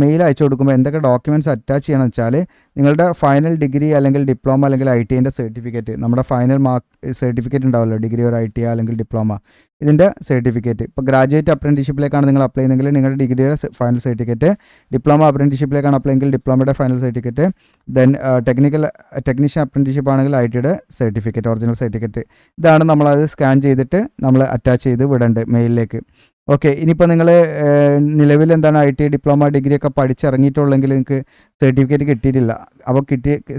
മെയിൽ അയച്ചു കൊടുക്കുമ്പോൾ എന്തൊക്കെ ഡോക്യുമെൻറ്റ്സ് അറ്റാച്ച് ചെയ്യണമെന്ന് വെച്ചാൽ നിങ്ങളുടെ ഫൈനൽ ഡിഗ്രി അല്ലെങ്കിൽ ഡിപ്ലോമ അല്ലെങ്കിൽ ITIൻ്റെ സർട്ടിഫിക്കറ്റ്, നമ്മുടെ ഫൈനൽ മാർക്ക് സർട്ടിഫിക്കറ്റ് ഉണ്ടാവുമല്ലോ, ഡിഗ്രി ഒരു ITI അല്ലെങ്കിൽ ഡിപ്ലോമ ഇതിൻ്റെ സർട്ടിഫിക്കറ്റ്. ഇപ്പോൾ ഗ്രാജുവേറ്റ് അപ്രൻറ്റീഷിപ്പിലേക്കാണ് നിങ്ങൾ അപ്ലൈ ചെയ്യുന്നതെങ്കിൽ നിങ്ങളുടെ ഡിഗ്രിയുടെ ഫൈനൽ സർട്ടിഫിക്കറ്റ്, ഡിപ്ലോമ അപ്രൻറ്റീഷിപ്പിലേക്കാണ് അപ്ലൈ എങ്കിൽ ഡിപ്ലോമയുടെ final certificate, then technician apprenticeship ആണെങ്കിൽ ITയുടെ സർട്ടിഫിക്കറ്റ്, ഒറിജിനൽ സർട്ടിഫിക്കറ്റ്. ഇതാണ് നമ്മളത് സ്കാൻ ചെയ്തിട്ട് നമ്മൾ അറ്റാച്ച് ചെയ്ത് വിടേണ്ടത് മെയിലിലേക്ക്. ഓക്കെ, ഇനിയിപ്പോൾ നിങ്ങൾ നിലവിൽ എന്താണ് ITI ഡിപ്ലോമ ഡിഗ്രി ഒക്കെ പഠിച്ചിറങ്ങിയിട്ടുള്ളെങ്കിൽ നിങ്ങൾക്ക് സർട്ടിഫിക്കറ്റ് കിട്ടിയിട്ടില്ല. അപ്പോൾ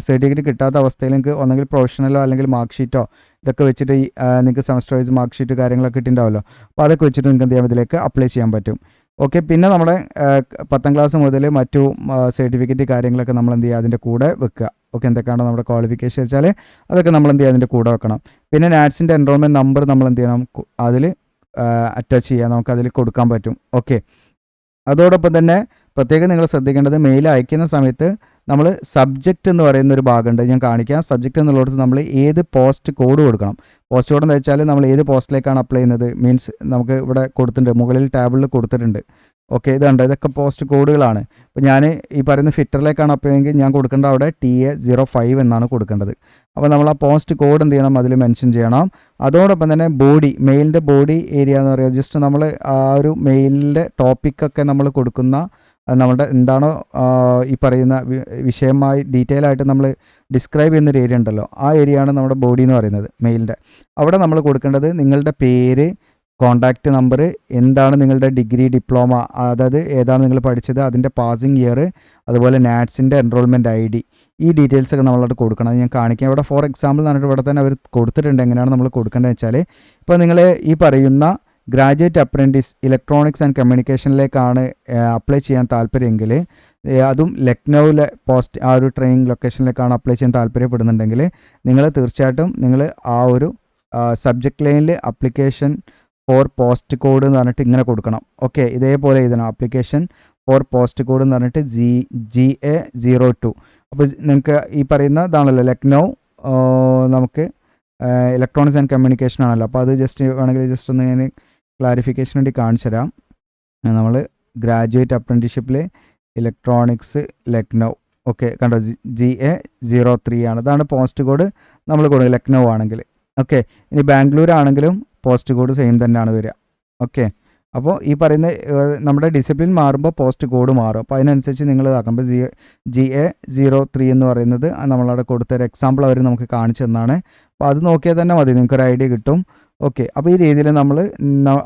സർട്ടിഫിക്കറ്റ് കിട്ടാത്ത അവസ്ഥയിൽ നിങ്ങൾക്ക് ഒന്നെങ്കിൽ പ്രൊഫഷണലോ അല്ലെങ്കിൽ മാർക്ക് ഷീറ്റോ ഇതൊക്കെ വെച്ചിട്ട് നിങ്ങൾക്ക് സെമസ്റ്റർ വൈസ് മാർക്ക് ഷീറ്റ് കാര്യങ്ങളൊക്കെ കിട്ടിയിട്ടുണ്ടാവല്ലോ. അപ്പോൾ അതൊക്കെ വെച്ചിട്ട് നിങ്ങൾക്ക് എന്ത് ചെയ്യാം, ഇതിലേക്ക് അപ്ലൈ ചെയ്യാൻ പറ്റും. ഓക്കെ, പിന്നെ നമ്മുടെ 10ാം ക്ലാസ് മുതൽ മറ്റു സർട്ടിഫിക്കറ്റ് കാര്യങ്ങളൊക്കെ നമ്മൾ എന്ത് ചെയ്യുക, അതിൻ്റെ കൂടെ വെക്കുക. ഓക്കെ, എന്തൊക്കെയാണോ നമ്മുടെ ക്വാളിഫിക്കേഷൻ വെച്ചാൽ അതൊക്കെ നമ്മൾ എന്ത് ചെയ്യുക, അതിൻ്റെ കൂടെ വെക്കണം. പിന്നെ നാറ്റ്സിൻ്റെ എൻറോൾമെൻറ്റ് നമ്പർ നമ്മൾ എന്ത് ചെയ്യണം, അതിൽ അറ്റാച്ച് ചെയ്യാൻ നമുക്കതിൽ കൊടുക്കാൻ പറ്റും. ഓക്കെ, അതോടൊപ്പം തന്നെ പ്രത്യേകം നിങ്ങൾ ശ്രദ്ധിക്കേണ്ടത് മെയിൽ അയക്കുന്ന സമയത്ത് നമ്മൾ സബ്ജക്റ്റ് എന്ന് പറയുന്ന ഒരു ഭാഗമുണ്ട്, ഞാൻ കാണിക്കാം. സബ്ജക്റ്റ് എന്നുള്ളിടത്ത് നമ്മൾ ഏത് പോസ്റ്റ് കോഡ് കൊടുക്കണം. പോസ്റ്റ് കോഡ് എന്ന് വെച്ചാൽ നമ്മൾ ഏത് പോസ്റ്റിലേക്കാണ് അപ്ലൈ ചെയ്യുന്നത് മീൻസ് നമുക്ക് ഇവിടെ കൊടുത്തിട്ടുണ്ട്, മുകളിൽ ടാബിളിൽ കൊടുത്തിട്ടുണ്ട്. ഓക്കെ, ഇതുണ്ട്, ഇതൊക്കെ പോസ്റ്റ് കോഡുകളാണ്. അപ്പോൾ ഞാൻ ഈ പറയുന്ന ഫിറ്ററിലേക്കാണ് അപ്ലൈ ചെയ്യുമെങ്കിൽ ഞാൻ കൊടുക്കേണ്ട അവിടെ TA05 എന്നാണ് കൊടുക്കേണ്ടത്. അപ്പോൾ നമ്മൾ ആ പോസ്റ്റ് കോഡ് എന്ത് ചെയ്യണം, അതിൽ മെൻഷൻ ചെയ്യണം. അതോടൊപ്പം തന്നെ ബോഡി, മെയിലിൻ്റെ ബോഡി ഏരിയ എന്ന് പറയുന്നത് ജസ്റ്റ് നമ്മൾ ആ ഒരു മെയിലിൻ്റെ ടോപ്പിക്കൊക്കെ നമ്മൾ കൊടുക്കുന്ന നമ്മുടെ എന്താണോ ഈ പറയുന്ന വിഷയമായി ഡീറ്റെയിൽ ആയിട്ട് നമ്മൾ ഡിസ്ക്രൈബ് ചെയ്യുന്നൊരു ഏരിയ ഉണ്ടല്ലോ, ആ ഏരിയയാണ് നമ്മുടെ ബോഡി എന്ന് പറയുന്നത് മെയിലിൻ്റെ. അവിടെ നമ്മൾ കൊടുക്കേണ്ടത് നിങ്ങളുടെ പേര്, കോൺടാക്റ്റ് നമ്പർ, എന്താണ് നിങ്ങളുടെ ഡിഗ്രി ഡിപ്ലോമ അതായത് ഏതാണ് നിങ്ങൾ പഠിച്ചത്, അതിൻ്റെ പാസിംഗ് ഇയർ, അതുപോലെ നാറ്റ്സിൻ്റെ എൻറോൾമെൻറ്റ് ID, ഈ ഡീറ്റെയിൽസൊക്കെ നമ്മളോട് കൊടുക്കണം. അത് ഞാൻ കാണിക്കാം. ഇവിടെ ഫോർ എക്സാമ്പിൾ എന്ന് പറഞ്ഞിട്ട് ഇവിടെ തന്നെ അവർ കൊടുത്തിട്ടുണ്ട് എങ്ങനെയാണ് നമ്മൾ കൊടുക്കേണ്ടത് വെച്ചാൽ, ഇപ്പോൾ നിങ്ങൾ ഈ പറയുന്ന ഗ്രാജുവേറ്റ് അപ്രൻറ്റീസ് ഇലക്ട്രോണിക്സ് ആൻഡ് കമ്മ്യൂണിക്കേഷനിലേക്കാണ് അപ്ലൈ ചെയ്യാൻ താല്പര്യമെങ്കിൽ, അതും ലക്നൗവിലെ പോസ്റ്റ് ആ ഒരു ട്രെയിനിങ് ലൊക്കേഷനിലേക്കാണ് അപ്ലൈ ചെയ്യാൻ താല്പര്യപ്പെടുന്നുണ്ടെങ്കിൽ നിങ്ങൾ തീർച്ചയായിട്ടും നിങ്ങൾ ആ ഒരു സബ്ജക്റ്റ് ലൈനിൽ അപ്ലിക്കേഷൻ ഫോർ പോസ്റ്റ് കോഡ് എന്ന് പറഞ്ഞിട്ട് ഇങ്ങനെ കൊടുക്കണം. ഓക്കെ, ഇതേപോലെ എഴുതണം, ആപ്ലിക്കേഷൻ ഫോർ പോസ്റ്റ് കോഡ് എന്ന് പറഞ്ഞിട്ട് GA02. അപ്പോൾ നിങ്ങൾക്ക് ഈ പറയുന്ന ഇതാണല്ലോ ലക്നൗ നമുക്ക് ഇലക്ട്രോണിക്സ് ആൻഡ് കമ്മ്യൂണിക്കേഷൻ ആണല്ലോ. അപ്പോൾ അത് ജസ്റ്റ് വേണമെങ്കിൽ ജസ്റ്റ് ഒന്ന് ഞാൻ ക്ലാരിഫിക്കേഷൻ വേണ്ടി കാണിച്ചു തരാം. നമ്മൾ ഗ്രാജുവേറ്റ് അപ്രൻറ്റീഷിപ്പിൽ ഇലക്ട്രോണിക്സ് ലക്നൗ ഓക്കെ, കണ്ടോ, GA03 ആണ്. ഇതാണ് പോസ്റ്റ് കോഡ് നമ്മൾ കൊടുക്കുക ലക്നൗ ആണെങ്കിൽ. ഓക്കെ, ഇനി ബാംഗ്ലൂർ ആണെങ്കിലും പോസ്റ്റ് കോഡ് സെയിം തന്നെയാണ് വരിക. ഓക്കെ, അപ്പോൾ ഈ പറയുന്ന നമ്മുടെ ഡിസിപ്ലിൻ മാറുമ്പോൾ പോസ്റ്റ് കോഡ് മാറും. അപ്പോൾ അതിനനുസരിച്ച് നിങ്ങൾ ഇതാക്കുമ്പോൾ GA03 എന്ന് പറയുന്നത് നമ്മളവിടെ കൊടുത്തൊരു എക്സാമ്പിൾ അവർ നമുക്ക് കാണിച്ചു തന്നാണ്. അപ്പോൾ അത് നോക്കിയാൽ തന്നെ മതി, നിങ്ങൾക്കൊരു ഐഡിയ കിട്ടും. ഓക്കെ, അപ്പോൾ ഈ രീതിയിൽ നമ്മൾ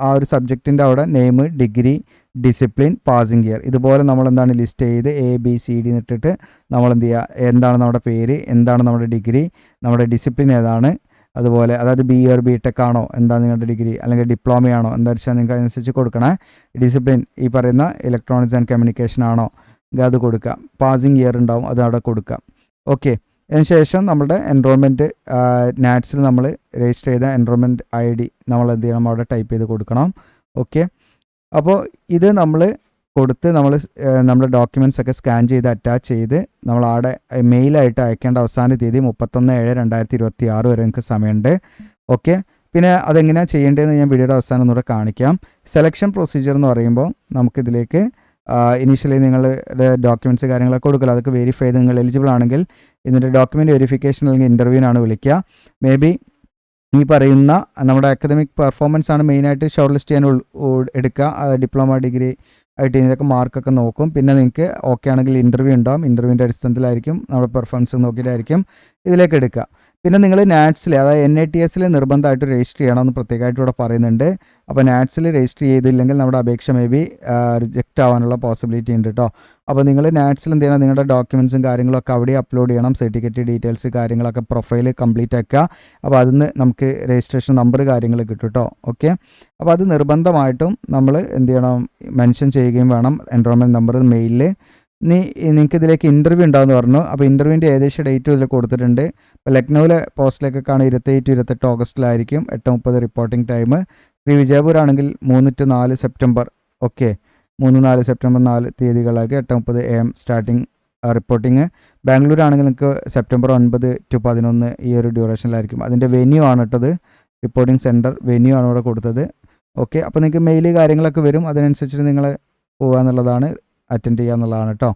ആ ഒരു സബ്ജക്റ്റിൻ്റെ അവിടെ name, degree, discipline, passing year ഇതുപോലെ നമ്മൾ എന്താണ് ലിസ്റ്റ് ചെയ്ത് ABCD എന്നിട്ടിട്ട് നമ്മൾ എന്ത് ചെയ്യുക, എന്താണ് നമ്മുടെ പേര്, എന്താണ് നമ്മുടെ ഡിഗ്രി, നമ്മുടെ ഡിസിപ്ലിൻ ഏതാണ്, അതുപോലെ അതായത് BA BTech ആണോ, എന്താണ് നിങ്ങളുടെ ഡിഗ്രി, അല്ലെങ്കിൽ ഡിപ്ലോമയാണോ, എന്താ വെച്ചാൽ നിങ്ങൾക്ക് അതനുസരിച്ച് കൊടുക്കണേ. ഡിസിപ്ലിൻ ഈ പറയുന്ന ഇലക്ട്രോണിക്സ് ആൻഡ് കമ്മ്യൂണിക്കേഷൻ ആണോ, അത് കൊടുക്കുക. പാസിംഗ് ഇയർ ഉണ്ടാവും, അത് അവിടെ കൊടുക്കുക. ഓക്കെ, അതിനുശേഷം നമ്മുടെ എൻറോൾമെൻറ്റ് നാറ്റ്സിൽ നമ്മൾ രജിസ്റ്റർ ചെയ്ത എൻറോൾമെൻറ്റ് ID നമ്മൾ എന്ത് ചെയ്യണം, അവിടെ ടൈപ്പ് ചെയ്ത് കൊടുക്കണം. ഓക്കെ, അപ്പോൾ ഇത് നമ്മൾ കൊടുത്ത് നമ്മുടെ ഡോക്യുമെൻറ്റ്സ് ഒക്കെ സ്കാൻ ചെയ്ത് അറ്റാച്ച് ചെയ്ത് നമ്മൾ അവിടെ മെയിലായിട്ട് അയക്കേണ്ട അവസാന തീയതി 31/7/2026 വരെ നിങ്ങൾക്ക് സമയമുണ്ട്. ഓക്കെ, പിന്നെ അതെങ്ങനെയാണ് ചെയ്യേണ്ടതെന്ന് ഞാൻ വീഡിയോയുടെ അവസാനം ഒന്നുകൂടെ കാണിക്കാം. സെലക്ഷൻ പ്രൊസീജിയർ എന്ന് പറയുമ്പോൾ നമുക്കിതിലേക്ക് ഇനീഷ്യലി നിങ്ങളുടെ ഡോക്യുമെൻറ്റ്സ് കാര്യങ്ങളൊക്കെ കൊടുക്കില്ല, അതൊക്കെ വെരിഫൈ ചെയ്ത് നിങ്ങൾ എലിജിബിൾ ആണെങ്കിൽ ഇതിൻ്റെ ഡോക്യുമെൻറ്റ് വെരിഫിക്കേഷൻ അല്ലെങ്കിൽ ഇൻ്റർവ്യൂവിനാണ് വിളിക്കുക. മേ ബി ഈ പറയുന്ന നമ്മുടെ അക്കാദമിക് പെർഫോമൻസ് ആണ് മെയിനായിട്ട് ഷോർട്ട് ലിസ്റ്റ് ചെയ്യാൻ എടുക്കുക. ഡിപ്ലോമ, ഡിഗ്രി, IT ഇതിൻ്റെയൊക്കെ മാർക്കൊക്കെ നോക്കും. പിന്നെ നിങ്ങൾക്ക് ഓക്കെ ആണെങ്കിൽ ഇൻ്റർവ്യൂ ഉണ്ടാവും. ഇൻ്റർവ്യൂവിൻ്റെ അടിസ്ഥാനത്തിലായിരിക്കും നമ്മുടെ പെർഫോമൻസ് നോക്കിയിട്ടായിരിക്കും ഇതിലേക്ക് എടുക്കുക. പിന്നെ നിങ്ങൾ നാറ്റ്സിൽ, അതായത് NITS നിർബന്ധമായിട്ട് രജിസ്റ്റർ ചെയ്യണമെന്ന് പ്രത്യേകമായിട്ട് ഇവിടെ പറയുന്നുണ്ട്. അപ്പോൾ നാറ്റ്സിൽ രജിസ്റ്റർ ചെയ്തില്ലെങ്കിൽ നമ്മുടെ അപേക്ഷ മേ ബി റിജക്റ്റ് ആവാനുള്ള പോസിബിലിറ്റി ഉണ്ട് കേട്ടോ. അപ്പോൾ നിങ്ങൾ നാറ്റ്സിൽ എന്ത് ചെയ്യണം, നിങ്ങളുടെ ഡോക്യുമെൻറ്റ്സും കാര്യങ്ങളൊക്കെ അവിടെ അപ്ലോഡ് ചെയ്യണം. സർട്ടിഫിക്കറ്റ് ഡീറ്റെയിൽസ് കാര്യങ്ങളൊക്കെ പ്രൊഫൈൽ കംപ്ലീറ്റ് ആക്കുക. അപ്പോൾ അതിന് നമുക്ക് രജിസ്ട്രേഷൻ നമ്പർ കാര്യങ്ങൾ കിട്ടും കേട്ടോ. ഓക്കെ, അപ്പോൾ അത് നിർബന്ധമായിട്ടും നമ്മൾ എന്ത് ചെയ്യണം, മെൻഷൻ ചെയ്യുകയും വേണം. എൻറോൾമെൻറ്റ് നമ്പർ മെയിലിൽ നിങ്ങൾക്ക് ഇതിലേക്ക് ഇൻ്റർവ്യൂ ഉണ്ടാകുമെന്ന് പറഞ്ഞു. അപ്പോൾ ഇൻ്റർവ്യൂവിൻ്റെ ഏകദേശം ഡേറ്റും ഇതിൽ കൊടുത്തിട്ടുണ്ട്. ഇപ്പോൾ ലക്നൗവിലെ പോസ്റ്റിലേക്കൊക്കെയാണ് 27-28 ഓഗസ്റ്റിലായിരിക്കും 8:30 റിപ്പോർട്ടിംഗ് ടൈം. ശ്രീ വിജയപൂർ ആണെങ്കിൽ 3 to 4 September. Okay, 3-4 September 4 തീയതികളായിരിക്കും 8:30 AM starting reporting. Bangalore ആണെങ്കിൽ നിങ്ങൾക്ക് സെപ്റ്റംബർ 9 to 11 ഈ ഒരു ഡ്യൂറേഷനിലായിരിക്കും. അതിൻ്റെ വെന്യൂ ആണ് ഇട്ടത്, റിപ്പോർട്ടിംഗ് സെൻറ്റർ വെന്യൂ ആണ് ഇവിടെ കൊടുത്തത്. ഓക്കെ, അപ്പോൾ നിങ്ങൾക്ക് മെയിൽ കാര്യങ്ങളൊക്കെ വരും, അതിനനുസരിച്ചിട്ട് നിങ്ങൾ പോകുക എന്നുള്ളതാണ്, അറ്റൻഡ് ചെയ്യുക എന്നുള്ളതാണ് കേട്ടോ.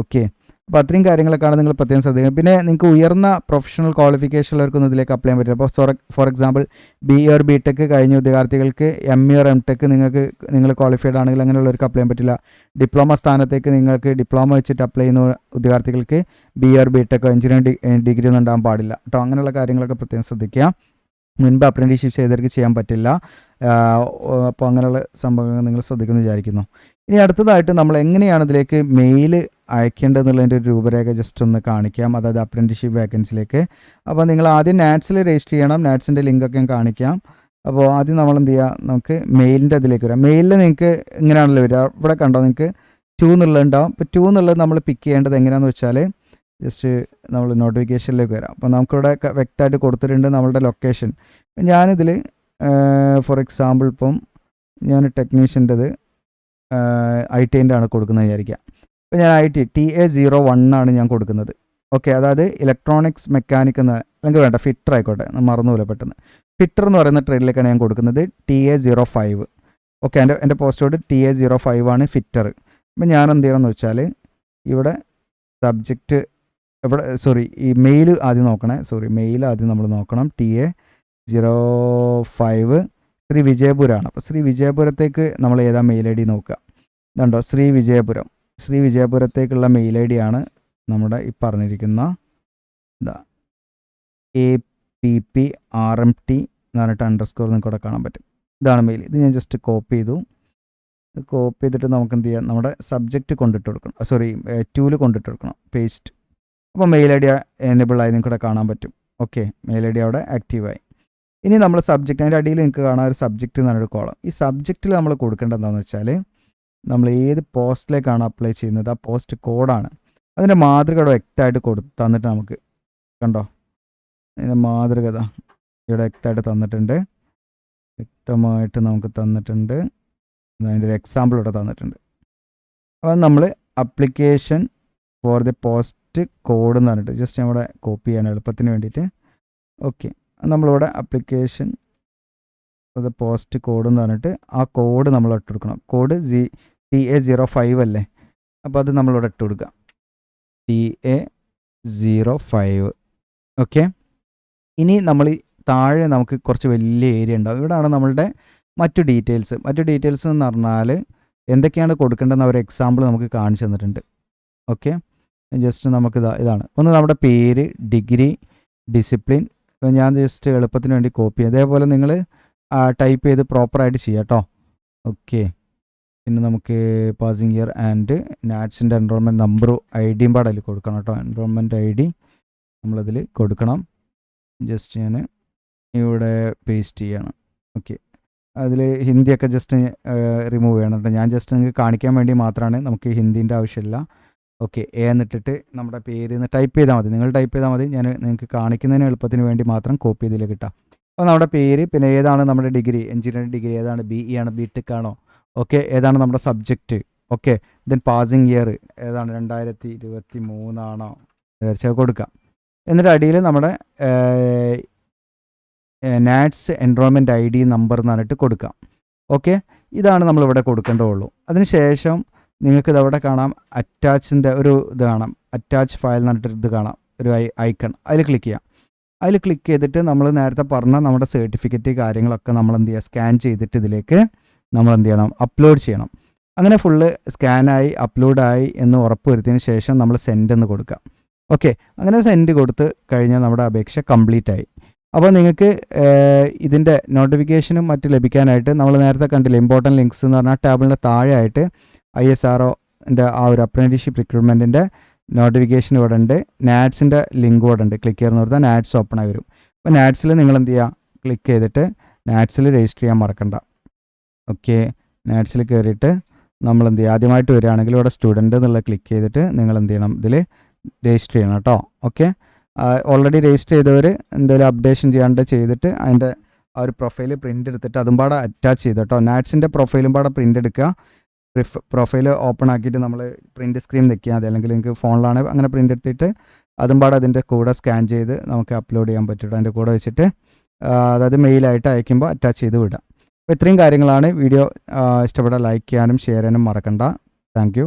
ഓക്കെ, അപ്പോൾ അത്രയും കാര്യങ്ങളൊക്കെയാണ് നിങ്ങൾ പ്രത്യേകം ശ്രദ്ധിക്കുക. പിന്നെ നിങ്ങൾക്ക് ഉയർന്ന പ്രൊഫഷണൽ ക്വാളിഫിക്കേഷൻ ഉള്ളവർക്കൊന്നും ഇതിലേക്ക് അപ്ലൈ ചെയ്യാൻ പറ്റില്ല. അപ്പോൾ ഫോർ എക്സാമ്പിൾ BA BTech കഴിഞ്ഞ ഉദ്യോഗാർത്ഥികൾക്ക് ME or MTech നിങ്ങൾ ക്വാളിഫൈഡ് ആണെങ്കിൽ അങ്ങനെയുള്ളവർക്ക് അപ്ലൈ ചെയ്യാൻ പറ്റില്ല. ഡിപ്ലോമ സ്ഥാനത്തേക്ക് നിങ്ങൾക്ക് ഡിപ്ലോമ വെച്ചിട്ട് അപ്ലൈ ചെയ്യുന്ന ഉദ്യോഗാർത്ഥികൾക്ക് BA BTech എഞ്ചിനീയറിംഗ് ഡിഗ്രി ഒന്നും ഉണ്ടാകാൻ പാടില്ല കേട്ടോ. അങ്ങനെയുള്ള കാര്യങ്ങളൊക്കെ പ്രത്യേകം ശ്രദ്ധിക്കുക. മുൻപ് അപ്രൻറ്റീസ്ഷിപ്പ് ചെയ്തവർക്ക് ചെയ്യാൻ പറ്റില്ല. അപ്പോൾ അങ്ങനെയുള്ള സംഭവങ്ങൾ നിങ്ങൾ ശ്രദ്ധിക്കുമെന്ന് വിചാരിക്കുന്നു. ഇനി അടുത്തതായിട്ട് നമ്മൾ എങ്ങനെയാണ് ഇതിലേക്ക് മെയിൽ അയക്കേണ്ടതെന്നുള്ളതിൻ്റെ ഒരു രൂപരേഖ ജസ്റ്റ് ഒന്ന് കാണിക്കാം, അതായത് അപ്രൻറ്റീസ്ഷിപ്പ് വേക്കൻസിയിലേക്ക്. അപ്പോൾ നിങ്ങൾ ആദ്യം നാറ്റ്സിൽ രജിസ്റ്റർ ചെയ്യണം. നാറ്റ്സിൻ്റെ ലിങ്കൊക്കെ ഞാൻ കാണിക്കാം. അപ്പോൾ ആദ്യം നമ്മൾ എന്ത് ചെയ്യുക, നമുക്ക് മെയിലിൻ്റെ അതിലേക്ക് വരാം. മെയിലിൽ നിങ്ങൾക്ക് ഇങ്ങനെയാണല്ലോ വരിക, ഇവിടെ കണ്ടോ നിങ്ങൾക്ക് 2 എന്നുള്ളത് ഉണ്ടാവും. ഇപ്പോൾ 2 എന്നുള്ളത് നമ്മൾ പിക്ക് ചെയ്യേണ്ടത് എങ്ങനെയാണെന്ന് വെച്ചാൽ ജസ്റ്റ് നമ്മൾ നോട്ടിഫിക്കേഷനിലേക്ക് വരാം. അപ്പോൾ നമുക്കിവിടെ വ്യക്തമായിട്ട് കൊടുത്തിട്ടുണ്ട് നമ്മളുടെ ലൊക്കേഷൻ. ഞാനിതിൽ ഫോർ എക്സാമ്പിൾ ഇപ്പം ഞാൻ ടെക്നീഷ്യൻ്റെത് IT ആണ് കൊടുക്കുന്നത് വിചാരിക്കുക. അപ്പോൾ ഞാൻ TA01 ആണ് ഞാൻ കൊടുക്കുന്നത്. ഓക്കെ, അതായത് ഇലക്ട്രോണിക്സ് മെക്കാനിക് എന്ന, അല്ലെങ്കിൽ വേണ്ട ഫിറ്റർ ആയിക്കോട്ടെ, മറന്നുപോലെ പെട്ടെന്ന്. ഫിറ്റർ എന്ന് പറയുന്ന ട്രേഡിലേക്കാണ് ഞാൻ കൊടുക്കുന്നത് TA05. ഓക്കെ, എൻ്റെ പോസ്റ്റ് കോഡ് TA05 ആണ് ഫിറ്റർ. അപ്പം ഞാൻ എന്ത് ചെയ്യണമെന്ന് വെച്ചാൽ ഇവിടെ സബ്ജക്റ്റ് ഈ മെയിൽ ആദ്യം നോക്കണം. മെയിൽ ആദ്യം നമ്മൾ നോക്കണം. TA05 ശ്രീ വിജയപുരമാണ്. അപ്പോൾ ശ്രീ വിജയപുരത്തേക്ക് നമ്മൾ ഏതാ മെയിൽ ID നോക്കുക. ഇതുണ്ടോ, ശ്രീ വിജയപുരത്തേക്കുള്ള മെയിൽ ID ആണ് നമ്മുടെ ഈ പറഞ്ഞിരിക്കുന്ന APPRMT എന്ന് പറഞ്ഞിട്ട് അണ്ടർസ്കോർ നിങ്ങൾക്ക് ഇവിടെ കാണാൻ പറ്റും. ഇതാണ് മെയിൽ. ഇത് ഞാൻ ജസ്റ്റ് കോപ്പി ചെയ്തിട്ട് നമുക്ക് എന്ത് ചെയ്യാം, നമ്മുടെ സബ്ജക്റ്റ് കൊണ്ടിട്ട് കൊടുക്കണം. ടൂല് കൊണ്ടിട്ട് കൊടുക്കണം, പേസ്റ്റ്. അപ്പോൾ മെയിൽ ID എനേബിൾ ആയി നിങ്ങൾക്ക് ഇവിടെ കാണാൻ പറ്റും. ഓക്കെ, മെയിൽ ID അവിടെ ആക്റ്റീവായി. ഇനി നമ്മൾ സബ്ജക്റ്റ്, അതിൻ്റെ അടിയിൽ നിങ്ങൾക്ക് കാണാൻ ഒരു സബ്ജക്റ്റ് എന്ന് പറഞ്ഞൊരു കോളം. ഈ സബ്ജക്റ്റിൽ നമ്മൾ കൊടുക്കേണ്ടത് എന്താണെന്ന് വെച്ചാൽ നമ്മൾ ഏത് പോസ്റ്റിലേക്കാണ് അപ്ലൈ ചെയ്യുന്നത് ആ പോസ്റ്റ് കോഡാണ്. അതിൻ്റെ മാതൃക ഇവിടെ വ്യക്തമായിട്ട് തന്നിട്ട് നമുക്ക് കണ്ടോ, അതിൻ്റെ മാതൃക ഇവിടെ വ്യക്തമായിട്ട് തന്നിട്ടുണ്ട്. വ്യക്തമായിട്ട് നമുക്ക് തന്നിട്ടുണ്ട്. അതിൻ്റെ ഒരു എക്സാമ്പിൾ ഇവിടെ തന്നിട്ടുണ്ട്. അപ്പോൾ നമ്മൾ application for the post code എന്ന് പറഞ്ഞിട്ട് ജസ്റ്റ് നമ്മുടെ കോപ്പി ചെയ്യാൻ എളുപ്പത്തിന് വേണ്ടിയിട്ട്. ഓക്കെ, നമ്മളിവിടെ application for the post code എന്ന് പറഞ്ഞിട്ട് ആ കോഡ് നമ്മൾ ഇട്ട് കൊടുക്കണം. കോഡ് TA05 അല്ലേ, അപ്പോൾ അത് നമ്മളിവിടെ ഇട്ട് കൊടുക്കുക. TA05. ഓക്കെ, ഇനി നമ്മൾ താഴെ നമുക്ക് കുറച്ച് വലിയ ഏരിയ ഉണ്ടാവും. ഇവിടെയാണ് നമ്മളുടെ മറ്റു ഡീറ്റെയിൽസ് എന്ന് പറഞ്ഞാൽ എന്തൊക്കെയാണ് കൊടുക്കേണ്ടതെന്ന് അവർ എക്സാമ്പിൾ നമുക്ക് കാണിച്ചു തന്നിട്ടുണ്ട്. ഓക്കെ, ജസ്റ്റ് നമുക്ക് ഇതാണ്. ഒന്ന് നമ്മുടെ പേര്, ഡിഗ്രി, ഡിസിപ്ലിൻ. ഞാൻ ജസ്റ്റ് എളുപ്പത്തിന് വേണ്ടി കോപ്പി ചെയ്യാം. അതേപോലെ നിങ്ങൾ ടൈപ്പ് ചെയ്ത് പ്രോപ്പറായിട്ട് ചെയ്യാം കേട്ടോ. ഓക്കെ, പിന്നെ നമുക്ക് പാസിംഗ് ഇയർ ആൻഡ് നാറ്റ്സിൻ്റെ എൻറോൾമെൻറ്റ് നമ്പറും ID പാടെ അതിൽ കൊടുക്കണം കേട്ടോ. എൻറോൾമെൻറ്റ് ID നമ്മളതിൽ കൊടുക്കണം. ജസ്റ്റ് ഞാൻ ഇവിടെ പേസ്റ്റ് ചെയ്യണം. ഓക്കെ, അതിൽ ഹിന്ദിയൊക്കെ ജസ്റ്റ് റിമൂവ് ചെയ്യണം കേട്ടോ. ഞാൻ ജസ്റ്റ് നിങ്ങൾക്ക് കാണിക്കാൻ വേണ്ടി മാത്രമാണ്, നമുക്ക് ഹിന്ദീൻ്റെ ആവശ്യമില്ല. ഓക്കെ, എന്നിട്ടിട്ട് നമ്മുടെ പേര് ടൈപ്പ് ചെയ്താൽ മതി. നിങ്ങൾ ടൈപ്പ് ചെയ്താൽ മതി. ഞാൻ നിങ്ങൾക്ക് കാണിക്കുന്നതിന് എളുപ്പത്തിന് വേണ്ടി മാത്രം കോപ്പി ചെയ്തിലേക്ക് കിട്ടാം. അപ്പോൾ നമ്മുടെ പേര്, പിന്നെ ഏതാണ് നമ്മുടെ ഡിഗ്രി, എഞ്ചിനീയറിംഗ് ഡിഗ്രി ഏതാണ്, BE ആണോ BTech ആണോ, ഓക്കെ, ഏതാണ് നമ്മുടെ subject, okay, then passing year ഏതാണ്, 2023 ആണോ തീർച്ചയായും കൊടുക്കാം. എന്നിട്ട് അടിയിൽ നമ്മുടെ നാറ്റ്സ് എൻറോൾമെൻറ്റ് ID നമ്പർ എന്ന് പറഞ്ഞിട്ട് കൊടുക്കാം. ഓക്കെ, ഇതാണ് നമ്മളിവിടെ കൊടുക്കേണ്ടതുള്ളൂ. അതിനുശേഷം നിങ്ങൾക്ക് ഇതവിടെ കാണാം, അറ്റാച്ചിൻ്റെ ഒരു ഇത് കാണാം, അറ്റാച്ച് ഫയൽ എന്ന് പറഞ്ഞിട്ട് ഇത് കാണാം, ഒരു ഐക്കൺ. അതിൽ ക്ലിക്ക് ചെയ്യാം. അതിൽ ക്ലിക്ക് ചെയ്തിട്ട് നമ്മൾ നേരത്തെ പറഞ്ഞ നമ്മുടെ സർട്ടിഫിക്കറ്റ് കാര്യങ്ങളൊക്കെ നമ്മൾ എന്ത് ചെയ്യുക, സ്കാൻ ചെയ്തിട്ട് ഇതിലേക്ക് നമ്മൾ എന്ത് ചെയ്യണം, അപ്ലോഡ് ചെയ്യണം. അങ്ങനെ ഫുള്ള് സ്കാനായി അപ്ലോഡായി എന്ന് ഉറപ്പ് വരുത്തിയതിന് ശേഷം നമ്മൾ സെൻഡ് എന്ന് കൊടുക്കാം. ഓക്കെ, അങ്ങനെ സെൻഡ് കൊടുത്ത് കഴിഞ്ഞാൽ നമ്മുടെ അപേക്ഷ കംപ്ലീറ്റ് ആയി. അപ്പോൾ നിങ്ങൾക്ക് ഇതിൻ്റെ നോട്ടിഫിക്കേഷനും മറ്റും ലഭിക്കാനായിട്ട് നമ്മൾ നേരത്തെ കണ്ടില്ല, ഇമ്പോർട്ടൻറ്റ് ലിങ്ക്സ് എന്ന് പറഞ്ഞാൽ ടാബിളിൻ്റെ താഴെയായിട്ട് ISROൻ്റെ ആ ഒരു അപ്രന്റീസ്ഷിപ്പ് റിക്രൂട്ട്മെൻറ്റിൻ്റെ നോട്ടിഫിക്കേഷൻ ഇവിടെ ഉണ്ട്. നാറ്റ്സിൻ്റെ ലിങ്ക് ഇവിടെ ഉണ്ട്. ക്ലിക്ക് ചെയ്യുന്ന കൊടുത്താൽ നാറ്റ്സ് ഓപ്പൺ ആയി വരും. അപ്പോൾ നാറ്റ്സിൽ നിങ്ങൾ എന്ത് ചെയ്യുക, ക്ലിക്ക് ചെയ്തിട്ട് നാറ്റ്സിൽ രജിസ്റ്റർ ചെയ്യാൻ മറക്കണ്ട. ഓക്കെ, നാറ്റ്സിൽ കയറിയിട്ട് നമ്മൾ എന്ത് ചെയ്യുക, ആദ്യമായിട്ട് വരികയാണെങ്കിൽ ഇവിടെ സ്റ്റുഡൻറ്റ് എന്നുള്ള ക്ലിക്ക് ചെയ്തിട്ട് നിങ്ങൾ എന്ത് ചെയ്യണം, ഇതിൽ രജിസ്റ്റർ ചെയ്യണം കേട്ടോ. ഓക്കെ, ഓൾറെഡി രജിസ്റ്റർ ചെയ്തവർ എന്തെങ്കിലും അപ്ഡേഷൻ ചെയ്യാണ്ട് ചെയ്തിട്ട് അതിൻ്റെ ആ ഒരു പ്രൊഫൈൽ പ്രിൻ്റ് എടുത്തിട്ട് അതും പാടെ അറ്റാച്ച് ചെയ്ത് കേട്ടോ. നാറ്റ്സിൻ്റെ പ്രൊഫൈലും പാടെ പ്രിൻ്റ് എടുക്കുക. പ്രൊഫൈൽ ഓപ്പൺ ആക്കിയിട്ട് നമ്മൾ പ്രിൻ്റ് സ്ക്രീൻ നിൽക്കുക മതി, അല്ലെങ്കിൽ നിങ്ങൾക്ക് ഫോണിലാണ് അങ്ങനെ പ്രിൻ്റ് എടുത്തിട്ട് അതും പാടെ അതിൻ്റെ കൂടെ സ്കാൻ ചെയ്ത് നമുക്ക് അപ്ലോഡ് ചെയ്യാൻ പറ്റും. അതിൻ്റെ കൂടെ വെച്ചിട്ട് അതായത് മെയിലായിട്ട് അയക്കുമ്പോൾ അറ്റാച്ച് ചെയ്ത് വിടാം. അപ്പോൾ ഇത്രയും കാര്യങ്ങളാണ്. വീഡിയോ ഇഷ്ടപ്പെട്ടാൽ ലൈക്ക് ചെയ്യാനും ഷെയർ ചെയ്യാനും മറക്കണ്ട. Thank you.